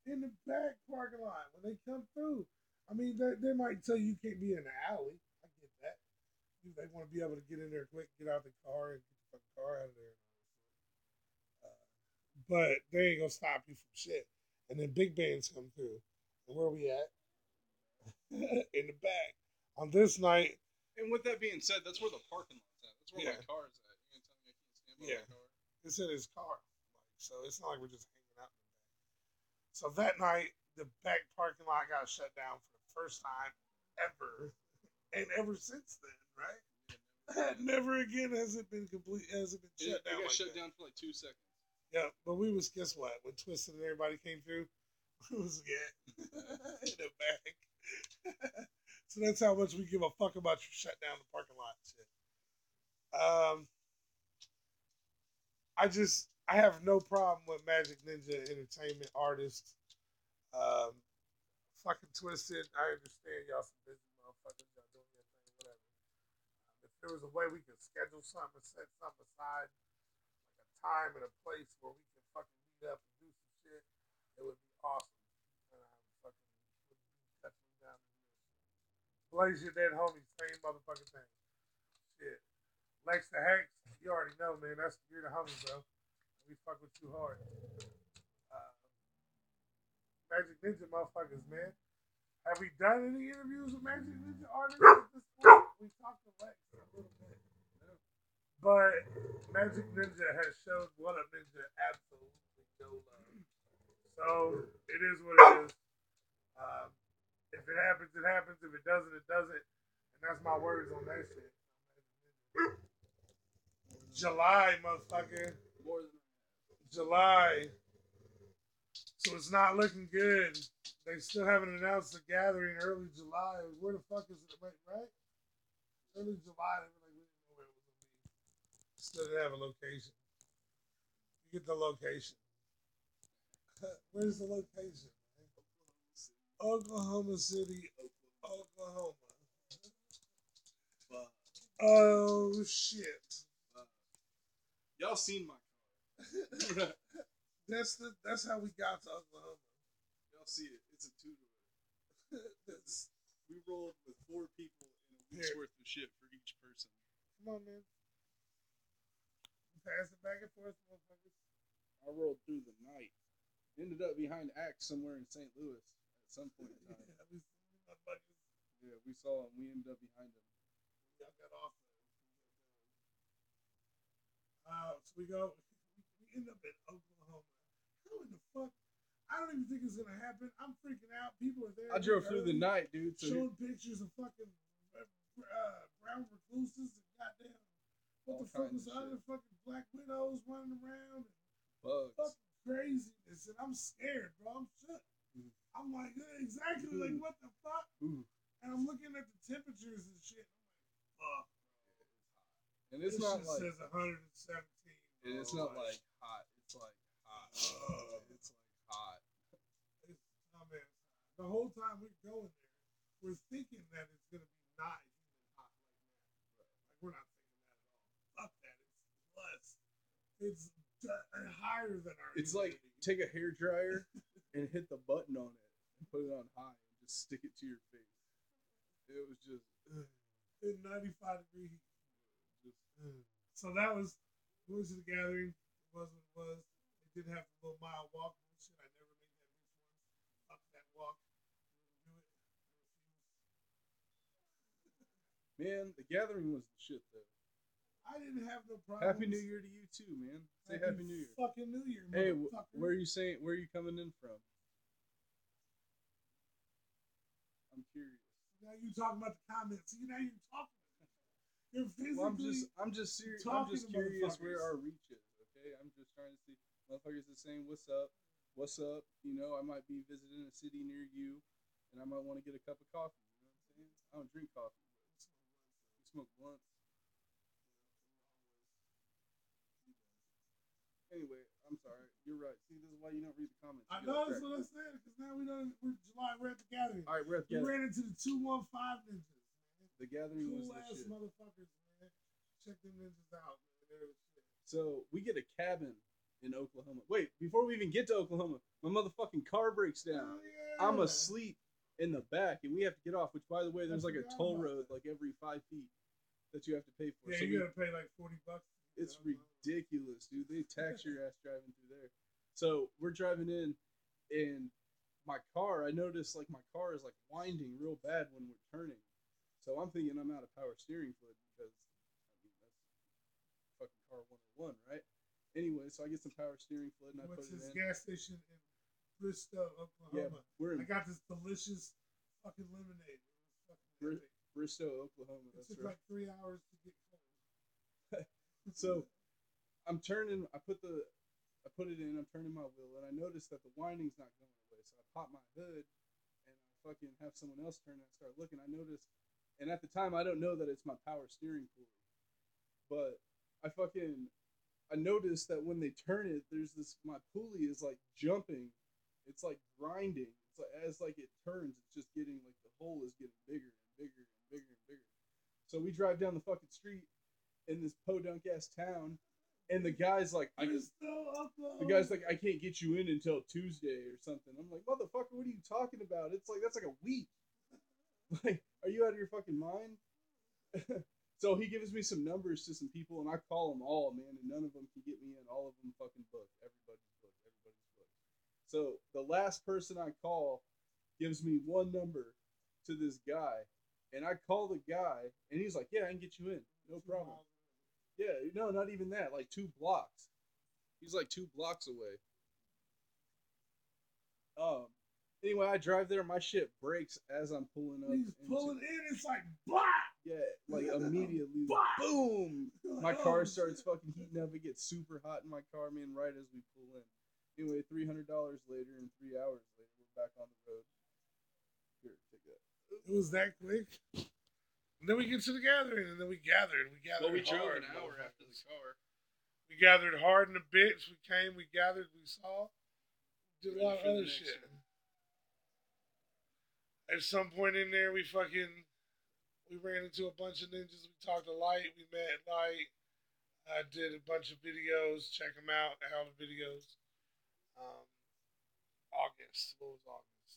In the back parking lot when they come through. I mean, they might tell you can't be in the alley. I get that. They want to be able to get in there quick, get out the car, and get the fucking car out of there. But they ain't gonna stop you from shit. And then big bands come through. And where are we at? In the back. On this night. And with that being said, that's where the parking lot's at. That's where my car's at. You gonna tell me I can't stand by my car? It's in his car. So it's not like we're just hanging out in the back. So that night, the back parking lot got shut down for the first time ever. And ever since then, right? Never again has it been complete. Has it been It, shut it down? got Like shut that. down for like 2 seconds. Yeah, but we was guess what? When Twisted and everybody came through, we was in the back. So that's how much we give a fuck about you shut down the parking lot and shit. I have no problem with Magic Ninja Entertainment artists. Um, fucking Twisted. I understand y'all some busy motherfuckers. Y'all doing your thing, whatever. If there was a way we could schedule something, set something aside, like a time and a place where we can fucking meet up and do some shit, it would be awesome. And I fucking would be touching down to do this shit. Blaze your dead homies, same motherfucking thing. Shit. Lex the Hex, you already know, man. You're the homie, bro. We fuck with you hard. Uh, Magic Ninja motherfuckers, man. Have we done any interviews with Magic Ninja artists at this point? We talked to Lex a little bit. But Magic Ninja has showed What Up Ninja absolutely no love. So it is what it is. If it happens, it happens. If it doesn't, it doesn't. And that's my words on that shit. July, motherfucker. More than July. So it's not looking good. They still haven't announced the gathering early July. Where the fuck is it? Wait, right? Early July, they were like, we didn't know where it was going to be. Still didn't have a location. You get the location. Where's the location? Oklahoma City, Oklahoma. Oh, shit. y'all seen my car. That's how we got to Oklahoma. Y'all see it. It's a two-door. We rolled with 4 people in a week's worth of shit for each person. Come on, man. Pass it back and forth, motherfuckers. I rolled through the night. Ended up behind Axe somewhere in St. Louis at some point in time. Yeah, we saw him. We ended up behind him. Y'all got off. So we go. We end up in Oklahoma. How in the fuck? I don't even think it's gonna happen. I'm freaking out. People are there. I drove through the night, dude. So showing pictures of fucking brown recluses and goddamn. What the fuck was the other fucking Black Widows running around? bugs. Fucking craziness, and I'm scared, bro. I'm shook. I'm like, exactly, like what the fuck? And I'm looking at the temperatures and shit. I'm like, fuck. And it's this not shit like says 117. and it's not like hot. It's like hot. It's like hot. Oh man, the whole time we're going there, we're thinking that it's gonna be not even hot like that. Like we're not thinking that at all. Fuck that. It's less. It's higher than our. It's like take a hair dryer and hit the button on it and put it on high and just stick it to your face. It was just in 95-degree heat. So that was the gathering. It was what it was. It did have a little mile walk. Shit, I never made that bitch once. Fuck that walk. Do it. man, the gathering was the shit though. I didn't have no problem. Happy New Year to you too, man. Say Happy New Year. Fucking New Year, hey, motherfucker. where are you saying? Where are you coming in from? I'm curious. Now you talking about the comments. See, now you talking. You're physically. Well, I'm just serious. I'm just curious where our reach is. Okay, I'm just trying to see. Motherfuckers are saying, "What's up? What's up?" You know, I might be visiting a city near you, and I might want to get a cup of coffee. You know what I'm saying? I don't drink coffee. We smoke blunts. Anyway, I'm sorry. You're right. See, this is why you don't read the comments. I know that's what I said because now we're July. We're at the gathering. All right, we're at the we gathering. ran into the 215 ninjas. Man. The gathering cool was the ass shit. motherfuckers, man. Check them ninjas out, man. They're the shit. So we get a cabin in Oklahoma. Wait, before we even get to Oklahoma, my motherfucking car breaks down. Oh, yeah. I'm asleep in the back, and we have to get off. Which, by the way, there's like a toll road like every 5 feet that you have to pay for. Yeah, so you gotta pay like $40. It's ridiculous, dude. They tax your ass driving through there. So we're driving in, and my car, I noticed like my car is like winding real bad when we're turning. So I'm thinking I'm out of power steering fluid because that's fucking car 101, right? Anyway, so I get some power steering fluid and I put it in. Gas station in Bristow, Oklahoma. Yeah, I got this delicious fucking lemonade. It was fucking epic. Bristow, Oklahoma. It That's took right. like 3 hours to get cold. So I'm turning. I put it in. I'm turning my wheel, and I noticed that the winding's not going away. So I pop my hood, and I fucking have someone else turn. And I start looking. I noticed, and at the time I don't know that it's my power steering pulley, but I noticed that when they turn it, there's this my pulley is like jumping. It's like grinding. It's like as like it turns, it's just getting like the hole is getting bigger and bigger and bigger and bigger. So we drive down the fucking street in this podunk ass town, and the guy's like, the guy's like, I can't get you in until Tuesday or something. I'm like, motherfucker, what are you talking about? It's like that's like a week. Like, are you out of your fucking mind? So he gives me some numbers to some people, and I call them all, man, and none of them can get me in. All of them fucking booked. Everybody's booked. Everybody's booked. So the last person I call gives me one number to this guy, and I call the guy, and he's like, "Yeah, I can get you in, no problem." Yeah, no, not even that. Like 2 blocks. He's like 2 blocks away. Um. Anyway, I drive there. My shit breaks as I'm pulling up. He's pulling in. It's like blah. Yeah, like immediately, boom! My car starts fucking heating up. It gets super hot in my car, man. Right as we pull in. Anyway, $300 later and 3 hours later, we're back on the road. Here, take that. It was that quick. And then we get to the gathering, and then we gathered. Well, we drove hard, an hour after the car. We gathered hard in the bitch. We came, we gathered, we saw. Did a lot of Ready for the other next shit. one. At some point in there, we ran into a bunch of ninjas. We talked to Light. We met Light. I did a bunch of videos. Check them out. All the videos. Um, August. What was August?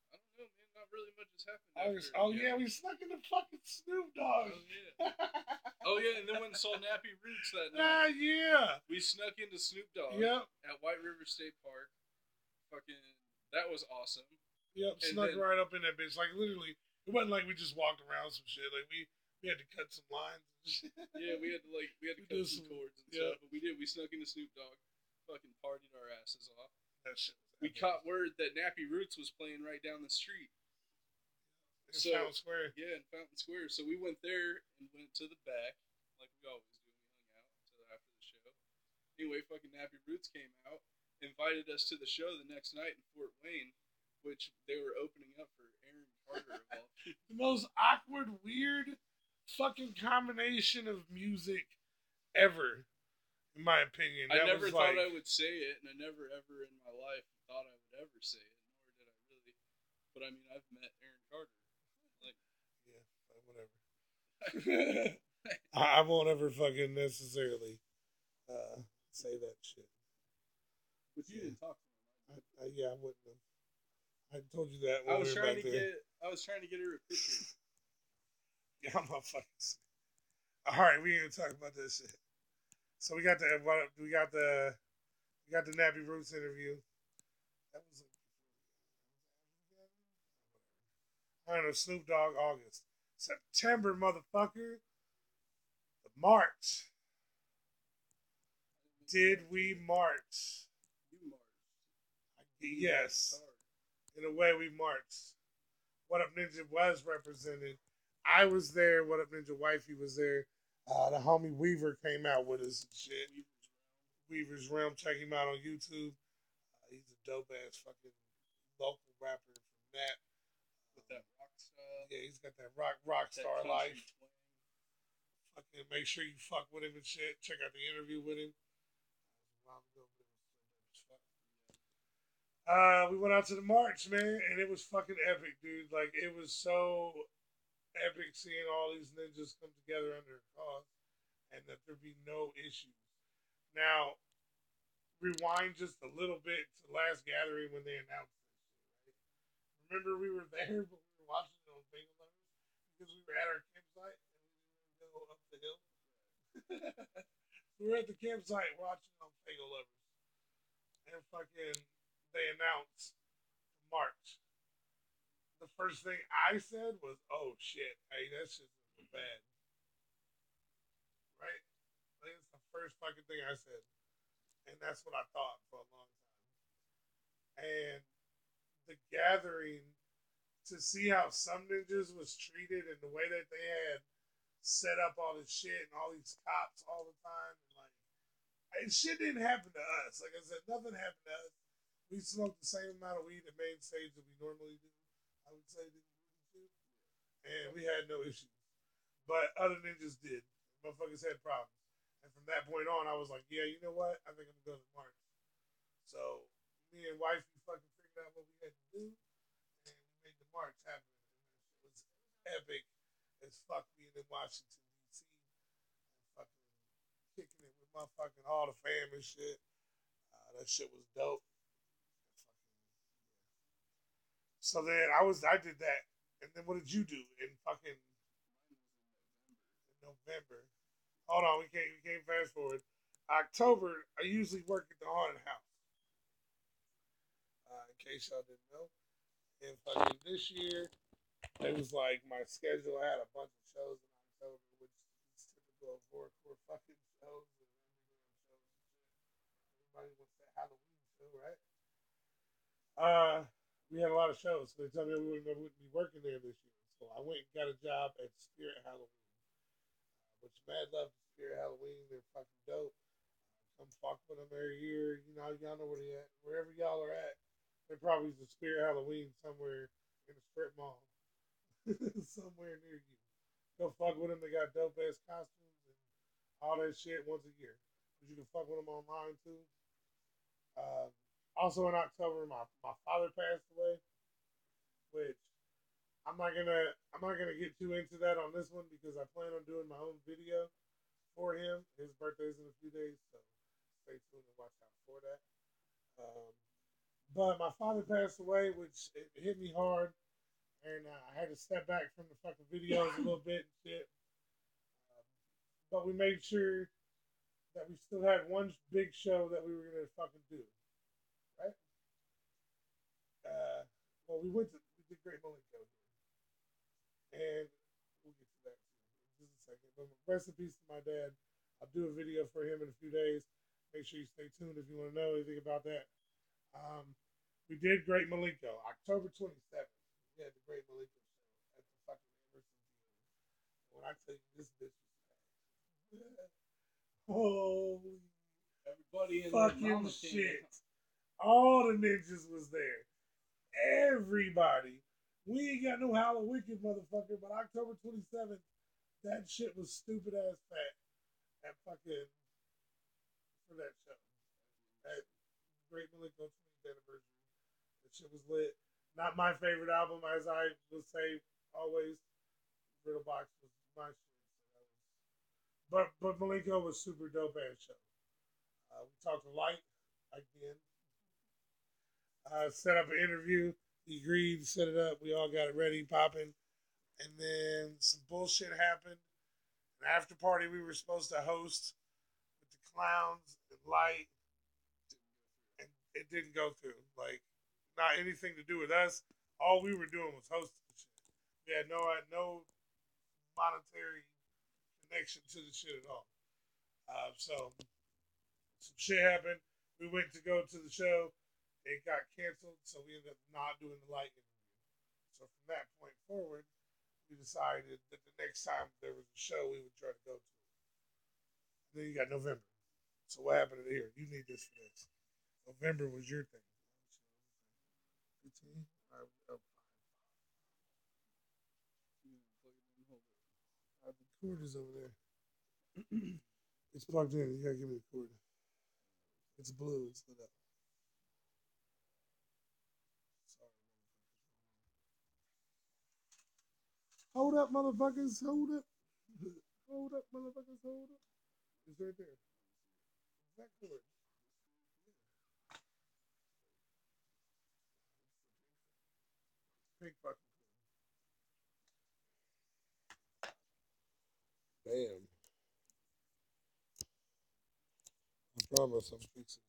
I don't know, man. Not really much has happened. August. after, Oh yeah, we snuck in the fucking Snoop Dogg. Oh yeah. Oh yeah, and then went and saw Nappy Roots that night. Ah yeah. We snuck into Snoop Dogg Yep. at White River State Park. Fucking, that was awesome. Yep. And Snuck then- right up in that bitch. Like literally, it wasn't like we just walked around some shit. Like we had to cut some lines. And shit. Yeah, we had to We cut did some some- chords and yeah. stuff, but we did. We snuck into Snoop Dogg, fucking partied our asses off. That shit. Was We caught word that Nappy Roots was playing right down the street. in so- Town Square. Yeah, in Fountain Square. So we went there and went to the back, like we always do. We hung out until after the show. Anyway, fucking Nappy Roots came out, invited us to the show the next night in Fort Wayne, which they were opening up for Aaron Carter of all people. The most awkward, weird, fucking combination of music ever, in my opinion. I That never was thought like, I would say it, and I never ever in my life thought I would ever say it, nor did I really. But I mean, I've met Aaron Carter. Like, yeah, whatever. I won't ever fucking necessarily say that shit. but you Yeah. didn't talk to him. Yeah, I wouldn't have. I told you that I when was we were trying back to there. get. I was trying to get her a picture. Yeah, I'm not fucking sick. All right, we ain't gonna talk about this shit. So we got the Nappy Roots interview. That was I don't know, Snoop Dogg August. September, motherfucker. The March. Did we march? You marched. Yes. Hard. In a way, we marched. What Up Ninja was represented. I was there. What Up Ninja Wifey was there. The homie Weaver came out with us and shit. Weaver's Realm. Check him out on YouTube. He's a dope ass fucking local rapper from that. With that rock style. Yeah, he's got that rock that star country life. twang. Fucking make sure you fuck with him and shit. Check out the interview with him. We went out to the march, man, and it was fucking epic, dude. Like, it was so epic seeing all these ninjas come together under a cause and that there be no issues. Now, rewind just a little bit to last gathering when they announced this shit, right? Remember we were there, but we were watching it on Bingo Lovers because we were at our campsite and we didn't go up the hill. We were at the campsite watching on Fago Lovers. And fucking they announced the march. The first thing I said was, oh shit, hey, that shit's bad. Right? Like, it's the first fucking thing I said. And that's what I thought for a long time. And the gathering, to see how some ninjas was treated and the way that they had set up all this shit and all these cops all the time. And like, and shit didn't happen to us. Like I said, nothing happened to us. We smoked the same amount of weed at main stage that we normally do. I would say and we had no issues. But other ninjas did. Motherfuckers had problems. And from that point on, I was like, yeah, you know what? I think I'm going to March. So me and wifey fucking figured out what we had to do, and we made the march happen. And it was epic as fuck being in Washington D.C. and fucking kicking it with motherfucking all the fam and shit. That shit was dope. So then I did that, and then what did you do in fucking November? Hold on, we can't fast forward. October, I usually work at the haunted house. In case y'all didn't know, and fucking this year, it was like my schedule. I had a bunch of shows in October, which is typical of horrorcore fucking shows and underground shows and shit. Everybody wants that Halloween show, right? We had a lot of shows, so they told me I wouldn't be working there this year. So I went and got a job at Spirit Halloween, which mad love to Spirit Halloween. They're fucking dope. Come fuck with them every year. You know, y'all know where they at. Wherever y'all are at, there probably is a Spirit Halloween somewhere in a strip mall, somewhere near you. Go fuck with them. They got dope ass costumes and all that shit once a year. But you can fuck with them online too. Uh, Also in October, my father passed away, which I'm not gonna get too into that on this one because I plan on doing my own video for him. His birthday's in a few days, so stay tuned and watch out for that. Um, but my father passed away, which it hit me hard, and I had to step back from the fucking videos a little bit and shit. Um, but we made sure that we still had one big show that we were gonna fucking do, right? Uh, well, we did Great Malenko, and we'll get to that too in just a second. But rest in peace to my dad. I'll do a video for him in a few days. Make sure you stay tuned if you want to know anything about that. Um, we did Great Malenko, October 27th. We had the Great Malenko show at the fucking Emerson Theater. When I tell you this bitch was packed. Holy Everybody in fucking shit. All the ninjas was there. Everybody. We ain't got no Halloween motherfucker, but October 27th, that shit was stupid ass fat at fucking for that show. At Great Malenko 20th anniversary. That shit was lit. Not my favorite album, as I would say always. Riddlebox was my shit. So that was, but Malenko was super dope ass show. We talked to Light again. Set up an interview. He agreed to set it up. We all got it ready, popping. And then some bullshit happened. An after party we were supposed to host with the clowns and Light, and it didn't go through. Like, not anything to do with us. All we were doing was hosting the shit. We had no monetary connection to the shit at all. So some shit happened. We went to go to the show. It got canceled, so we ended up not doing the Light interview. So from that point forward, we decided that the next time there was a show, we would try to go to it. And then you got November. So what happened here? You need this for this. November was your thing. 15? All right, oh, the cord is over there. It's plugged in. You gotta give me the cord. It's blue. It's lit up. Sorry, motherfuckers. Hold up, motherfuckers. Hold up. Hold up, motherfuckers. Hold up. It's right there. That cord. Pink fucking cord. Bam. I promise I'm fixing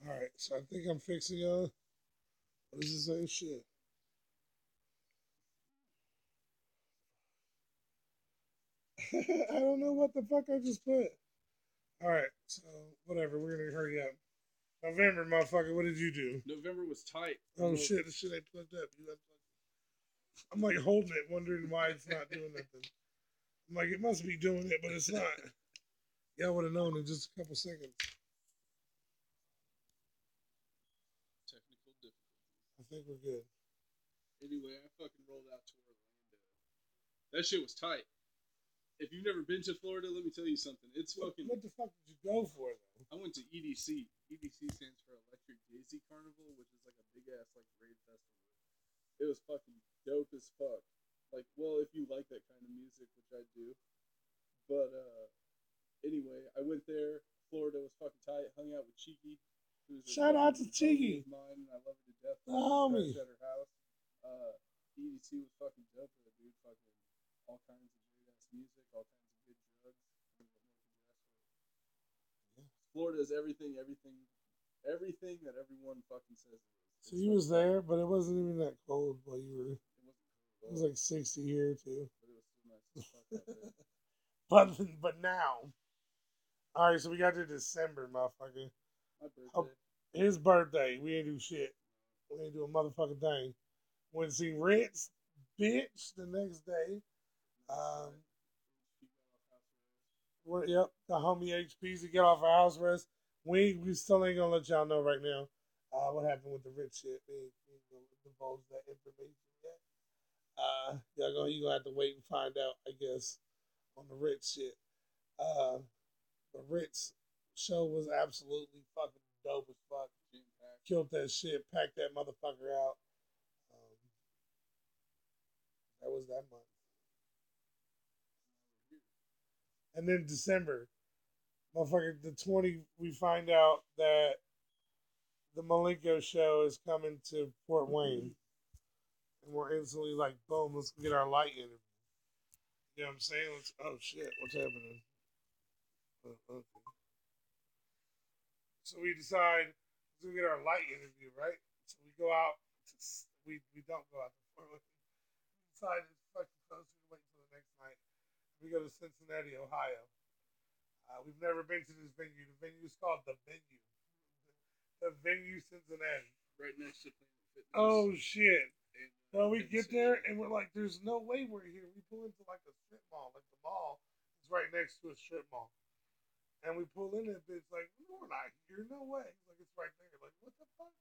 it. Alright, so I think I'm fixing y'all. What does it say? Shit. I don't know what the fuck I just put. Alright, so whatever, we're gonna hurry up. November, motherfucker. What did you do? November was tight. Oh shit, this shit ain't plugged up. I'm like holding it, wondering why it's not doing nothing. I'm like, it must be doing it, but it's not. Y'all would have known in just a couple seconds. Technical difficulties. I think we're good. Anyway, I fucking rolled out to Orlando. That shit was tight. If you've never been to Florida, let me tell you something. It's fucking. What the fuck did you go for though? I went to EDC. EDC stands for Electric Daisy Carnival, which is like a big ass like rave festival. It was fucking dope as fuck. Like, well, if you like that kind of music, which I do. But anyway, I went there. Florida was fucking tight. Hung out with Cheeky. Shout out to Cheeky. Mine, and I love her to death. The homie. At her house. EDC was fucking dope, dude. Fucking all kinds of great ass music, all kinds of good drugs. Florida is everything that everyone fucking says it is. So you was there, but it wasn't even that cold while you were. It was like 60 here too. But it was still nice as fuck out there. But now, all right. So we got to December, motherfucker. My birthday. His birthday. We ain't do shit. We ain't do a motherfucking thing. Went to see Ritz, bitch, the next day. Yep, the homie HPs to get off our house arrest. We still ain't gonna let y'all know right now what happened with the Ritz shit. We ain't gonna divulge that information yet. You gonna have to wait and find out, I guess, on the Ritz shit. The Ritz show was absolutely fucking dope as fuck. Killed that shit, packed that motherfucker out. That was that month. And then December, motherfucker, the 20th, we find out that the Malenko show is coming to Fort Wayne. And we're instantly like, boom, let's get our light interview. You know what I'm saying? Oh shit, what's happening? Okay. So we decide to get our light interview, right? So we go out. We don't go out to Fort Wayne. We decide it's fucking closer to wait until the next night. We go to Cincinnati, Ohio. We've never been to this venue. The venue is called The Venue. The Venue Cincinnati. Right next to Planet Fitness. Oh, shit. Well, we get there, and we're like, there's no way we're here. We pull into, like, a strip mall. Like, the mall is right next to a strip mall. And we pull in that bitch, like, no, we're not here. No way. Like, it's right there. Like, what the fuck?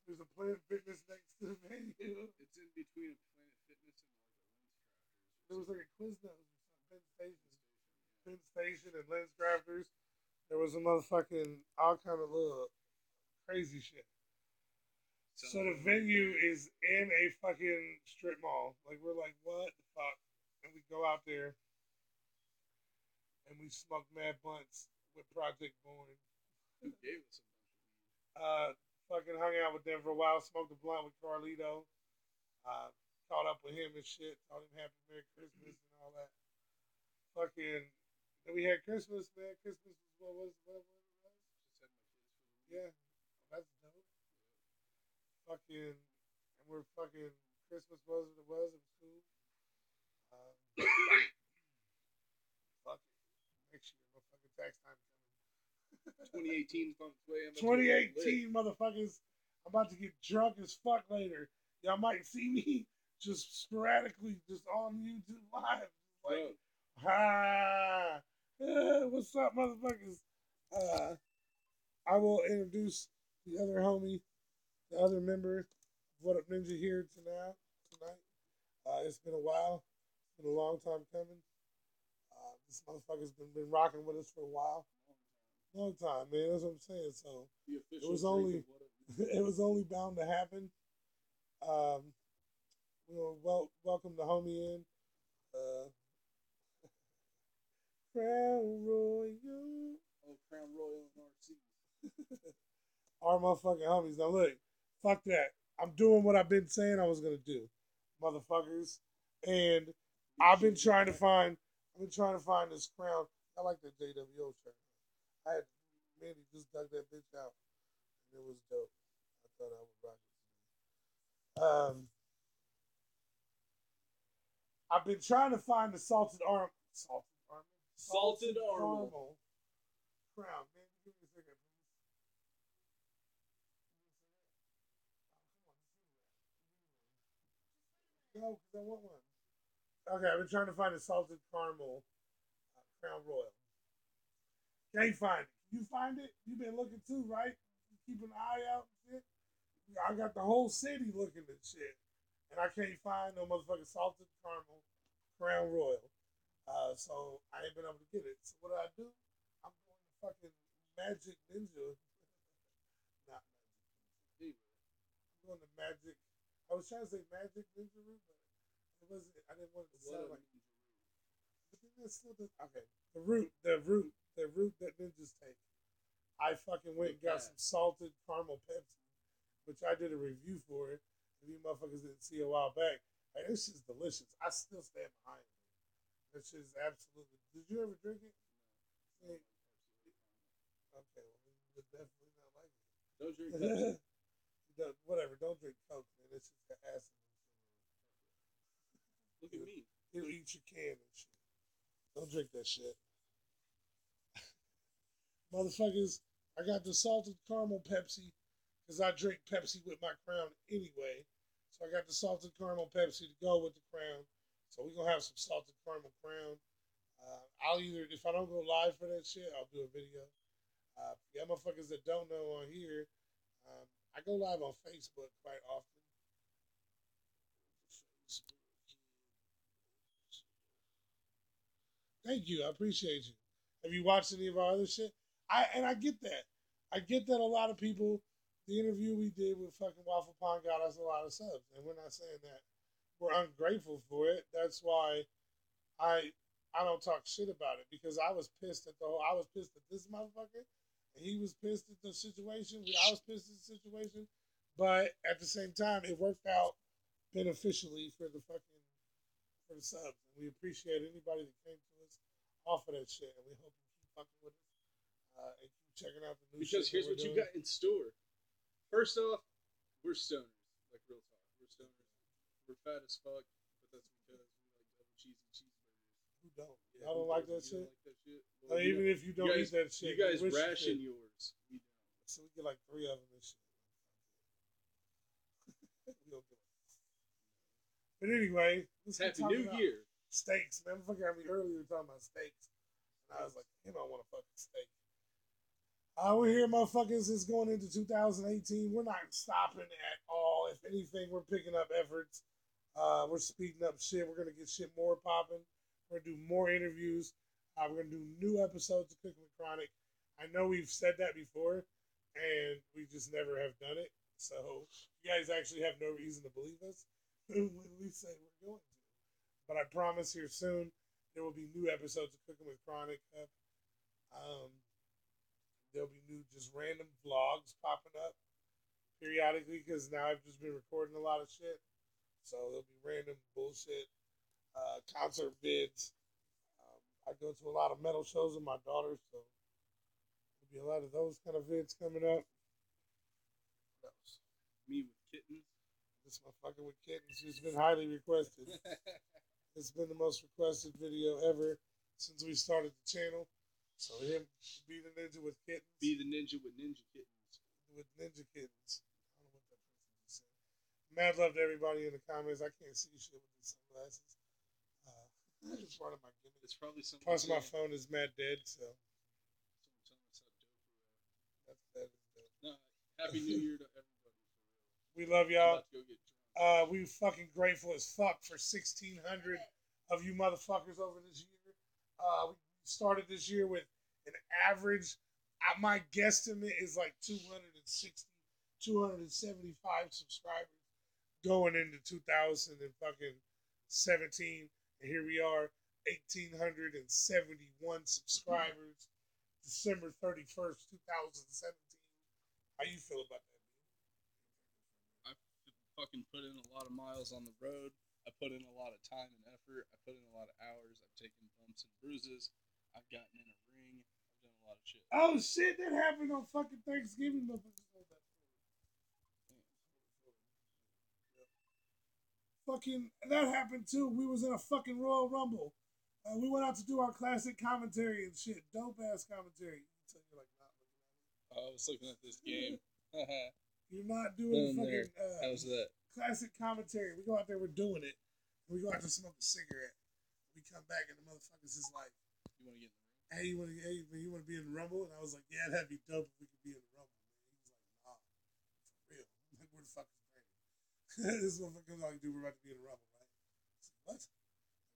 There's a Planet Fitness next to the venue. It's in between a Planet Fitness and, like, a Lens Crafters. There was, like, a Quiznos or something. Penn Station and Lens Crafters. There was a motherfucking all kind of little crazy shit. So the venue is in a fucking strip mall. Like, we're like, what the fuck? And we go out there and we smoke mad blunts with Project Born. Who gave us a bunch of weed? Fucking hung out with them for a while, smoked a blunt with Carlito. Caught up with him and shit. Told him Happy Merry Christmas and all that. Fucking... And we had Christmas, man. Christmas was what was it? Just had my kids for the week. Yeah, that's dope. Fucking, and we're fucking, Christmas was what it was. It was cool. Fuck it. Next year, motherfucking tax time coming. 2018 is on its way. 2018, motherfuckers. I'm about to get drunk as fuck later. Y'all might see me just sporadically just on YouTube Live. Like, what's up, motherfuckers? I will introduce the other homie, the other member of What Up Ninja here tonight. It's been a while. It's been a long time coming. This motherfucker's been rocking with us for a while. Long time, man. That's what I'm saying. So it was only bound to happen. We'll welcome the homie in. Crown Royal. Oh, Crown Royal and RC. Our motherfucking homies. Now look, fuck that. I'm doing what I've been saying I was gonna do, motherfuckers. And I've been trying to find this crown. I like that JWO shirt. Mandy just dug that bitch out, and it was dope. I thought I would rock it. I've been trying to find the salted caramel crown. Man, give me a second, please. No, because I want one. Okay, I've been trying to find a salted caramel Crown Royal. Can't find it. Can you find it? You've been looking too, right? You keep an eye out and shit. I got the whole city looking at shit, and I can't find no motherfucking salted caramel Crown Royal. So I ain't been able to get it. So what do I do? I'm going to fucking Magic Ninja. Not Magic. I'm going to Magic. I was trying to say Magic Ninja Root, but it wasn't. I didn't want it to sound like. But then that's still the okay. The root that ninjas take. I fucking went and got some salted caramel Pepsi, which I did a review for it. If you motherfuckers didn't see a while back, hey, this shit's delicious. I still stand behind it. That shit is absolutely. Did you ever drink it? Yeah. Okay, well, you would definitely not like it. Don't drink Pepsi. Whatever, don't drink Coke, man. It's just got acid. Look at me. It'll eat your can and shit. Don't drink that shit. Motherfuckers, I got the salted caramel Pepsi because I drink Pepsi with my Crown anyway. So I got the salted caramel Pepsi to go with the Crown. So we're going to have some salted caramel Crown. I'll either, if I don't go live for that shit, I'll do a video. Yeah, motherfuckers that don't know on here, I go live on Facebook quite often. Thank you. I appreciate you. Have you watched any of our other shit? I get that. I get that a lot of people, the interview we did with fucking Waffle Pond got us a lot of subs. And we're not saying that we're ungrateful for it. That's why I don't talk shit about it, because I was pissed at this motherfucker, and he was pissed at the situation. I was pissed at the situation, but at the same time, it worked out beneficially for the subs, and we appreciate anybody that came to us off of that shit, and we hope you keep fucking with us and keep checking out the new because shit. Because here's what you got in store. First off, we're stoners, like real talk. We're stoners. We're fat as fuck, but that's because we like double cheesy cheeseburgers. Who don't? Yeah, y'all don't like that shit? Like that shit? Well, even if you don't eat that shit, you guys ration yours. We don't. So we get like 3 of them and shit. We don't do it. But anyway, Happy New Year. Steaks. Man, motherfucker had me earlier talking about steaks. And I was like, I want a fucking steak. We're here, motherfuckers. It's going into 2018. We're not stopping at all. If anything, we're picking up efforts. We're speeding up shit. We're going to get shit more popping. We're going to do more interviews. We're going to do new episodes of Cooking with Chronic. I know we've said that before, and we just never have done it. So you guys actually have no reason to believe us when we say we're going to. But I promise here soon there will be new episodes of Cooking with Chronic up. There'll be new just random vlogs popping up periodically, because now I've just been recording a lot of shit. So there'll be random bullshit, concert vids. I go to a lot of metal shows with my daughter, so there'll be a lot of those kind of vids coming up. What else? Me with kittens. This motherfucker with kittens has been highly requested. It's been the most requested video ever since we started the channel. So him be the ninja with kittens. Be the ninja with ninja kittens. With ninja kittens. I don't know what that person just said. Mad love to everybody in the comments. I can't see shit with these sunglasses. It's part of my gimmick. It's probably something. Plus my phone is mad dead, so. Someone tell us how dope that is dope. No, Happy New Year to everybody. We love y'all. I'm about to go get drunk. We fucking grateful as fuck for 1,600 of you motherfuckers over this year. We started this year with an average, my guesstimate is like 260, 275 subscribers going into 2017. And here we are, 1,871 subscribers, December 31st, 2017. How you feel about that, man? I fucking put in a lot of miles on the road. I put in a lot of time and effort. I put in a lot of hours. I've taken bumps and bruises. I've gotten in a ring. I've done a lot of shit. Oh shit, that happened on fucking Thanksgiving. Fucking, that happened too. We was in a fucking Royal Rumble. We went out to do our classic commentary and shit. Dope ass commentary. You're like, not looking at it. I was looking at this game. You're not doing fucking how's that? Classic commentary. We go out there, we're doing it. We go out to smoke a cigarette. We come back and the motherfuckers is like, You want to get in the ring? hey, you want to be in the Rumble? And I was like, yeah, that'd be dope if we could be in the Rumble. Man. He was like, nah, for real. I'm like, where the fuck is Brandon? This motherfucker was like, dude, we're about to be in the Rumble, right? I said, what?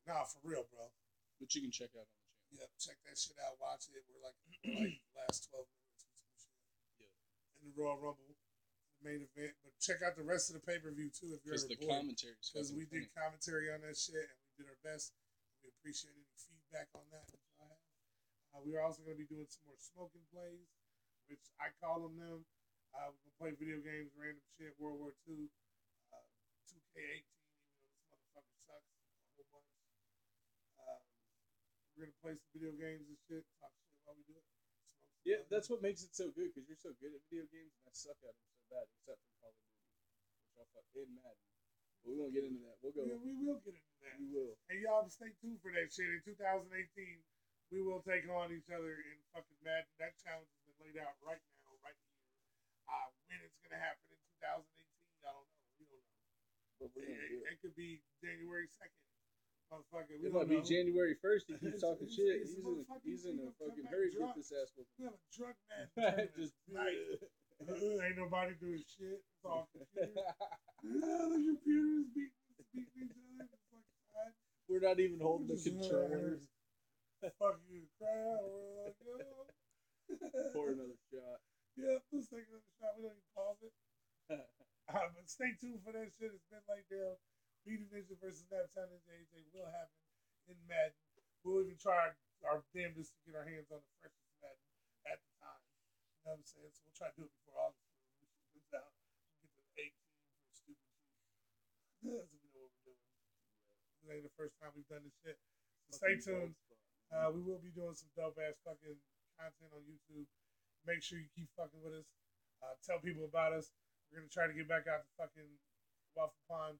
Nah, for real, bro. But you can check out on the channel. Yeah, check that shit out. Watch it. We're like the last 12 minutes or some shit. Yeah. In the Royal Rumble, the main event. But check out the rest of the pay-per-view, too, if you're Because ever the bored. commentary is Because we fucking did commentary on that shit, and we did our best. We appreciate any feedback on that that y'all have. We are also going to be doing some more smoking plays, which I call them. We're going to play video games, random shit, World War II, 2K18, even though this motherfucker sucks a whole bunch. We're going to play some video games and shit, talk shit while we do it. Yeah, that's what makes it so good, because you're so good at video games, and I suck at them so bad, except for Call of Duty, which I'll fuck in Madden. But we won't get into that. We'll go. Yeah, we will get into that. We will. And y'all stay tuned for that shit. In 2018, we will take on each other in fucking Madden. That challenge has been laid out right now, right here. When it's going to happen in 2018, I don't know. We don't know. But we're gonna do it. It could be January 2nd. Motherfucker. It might be January 1st. He keeps talking shit. He's He's in a gonna fucking come hurry back to get drunk. this ass whooping. We have a drunk Madden tournament. Just Nice. Ain't nobody doing shit. It's all computers. The computers beating each other. It's like, We're not even holding the controllers. Fuck you, crowd. We're like, yo. Pour another shot. Yeah, let's take another shot. We don't even pause it. But stay tuned for that shit. It's been like down. Be the Ninja versus Naptown Ninja AJ will happen in Madden. We'll even try our damnedest to get our hands on the freshest Madden at the time. You know what I'm saying? So we'll try to do it before August comes out. Get the 18 for stupid shit. So we know what we're doing. This ain't the first time we've done this shit. So stay tuned. We will be doing some dope ass fucking content on YouTube. Make sure you keep fucking with us. Tell people about us. We're gonna try to get back out to fucking Waffle Pond.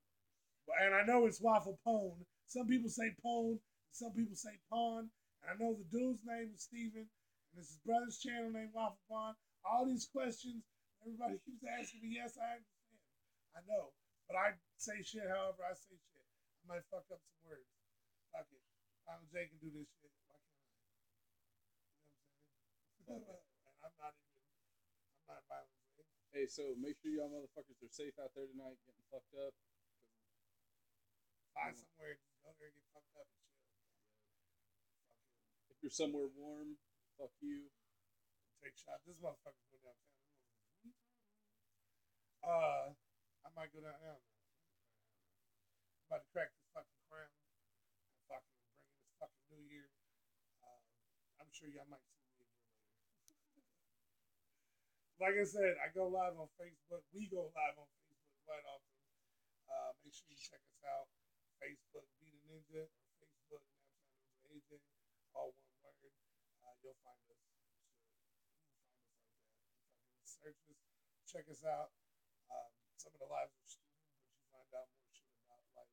And I know it's Waffle Pone. Some people say Pone, some people say Pond. And I know the dude's name is Steven, and it's his brother's channel named Waffle Pond. All these questions, everybody keeps asking me. Yes, I understand. I know, but I say shit however I say shit. I might fuck up some words. Fuck it. Final J can do this shit. Why can't I? You know what I'm saying? And I'm not Violent J. Hey, so make sure y'all motherfuckers are safe out there tonight, getting fucked up. Find somewhere and just go there and get fucked up and chill. If you're somewhere warm, fuck you. Take shots. This motherfucker's going downtown. I might go down now. I'm about to crack this fucking crown and fucking bring in this fucking new year. I'm sure y'all might see me again later. Like I said, I go live on Facebook. We go live on Facebook quite often. Make sure you check us out. Facebook Be the Ninja or Facebook Naptown Ninja AJ, all one word. You'll find us. You'll find us like that. Search us, check us out. Some of the lives are stupid, but you find out more shit about like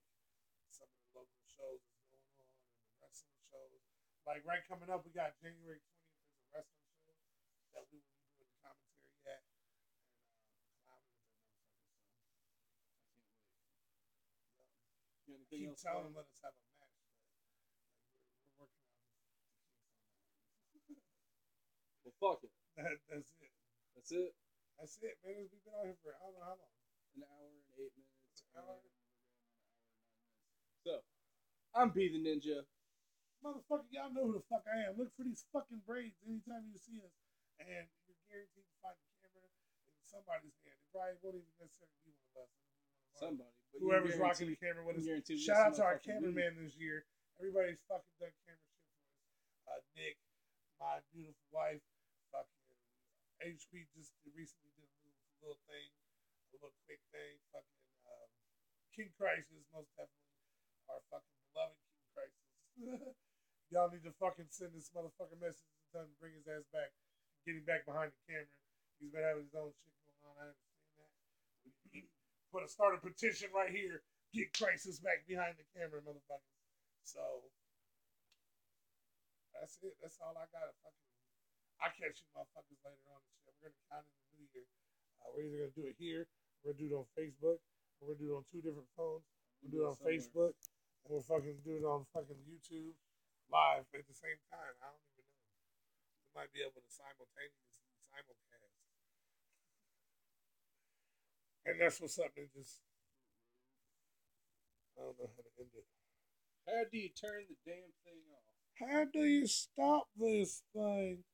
some of the local shows that's going on and the wrestling shows. Like right coming up, we got January 20th. There's a wrestling show that we will be doing the commentary at, and clowning with that motherfucker. So. You got anything Keep else? telling them let us have a match, but like, we're working on the kinks on that. Well, fuck it. That's it. That's it. That's it, man. We've been out here for I don't know how long. An hour and 8 minutes. An hour. And we're going on an hour and 9 minutes. So, I'm B the Ninja. Motherfucker, y'all know who the fuck I am. Look for these fucking braids anytime you see us, and you're guaranteed to find the camera in somebody's hand. It probably won't even necessarily be one of us. Somebody. But Whoever's rocking the camera with us. Shout out to our cameraman this year. Everybody's fucking done camera shit for us. Nick, my beautiful wife, fucking HP just recently did a little thing, a little quick thing. Fucking King Crisis, most definitely our fucking beloved King Crisis. Y'all need to fucking send this motherfucker message and tell him to bring his ass back, get him back behind the camera. He's been having his own shit going on. I understand that. Start a petition right here. Get Crisis back behind the camera, motherfuckers. So that's it. That's all I got. I'll catch you motherfuckers later on. We're gonna count in the new year. We're either gonna do it here, we're gonna do it on Facebook, or we're gonna do it on two different phones. We'll do it on Facebook, And we're fucking do it on fucking YouTube live at the same time. I don't even know. We might be able to simultaneously simulcast. And that's what's up, just I don't know how to end it. How do you turn the damn thing off? How do you stop this thing?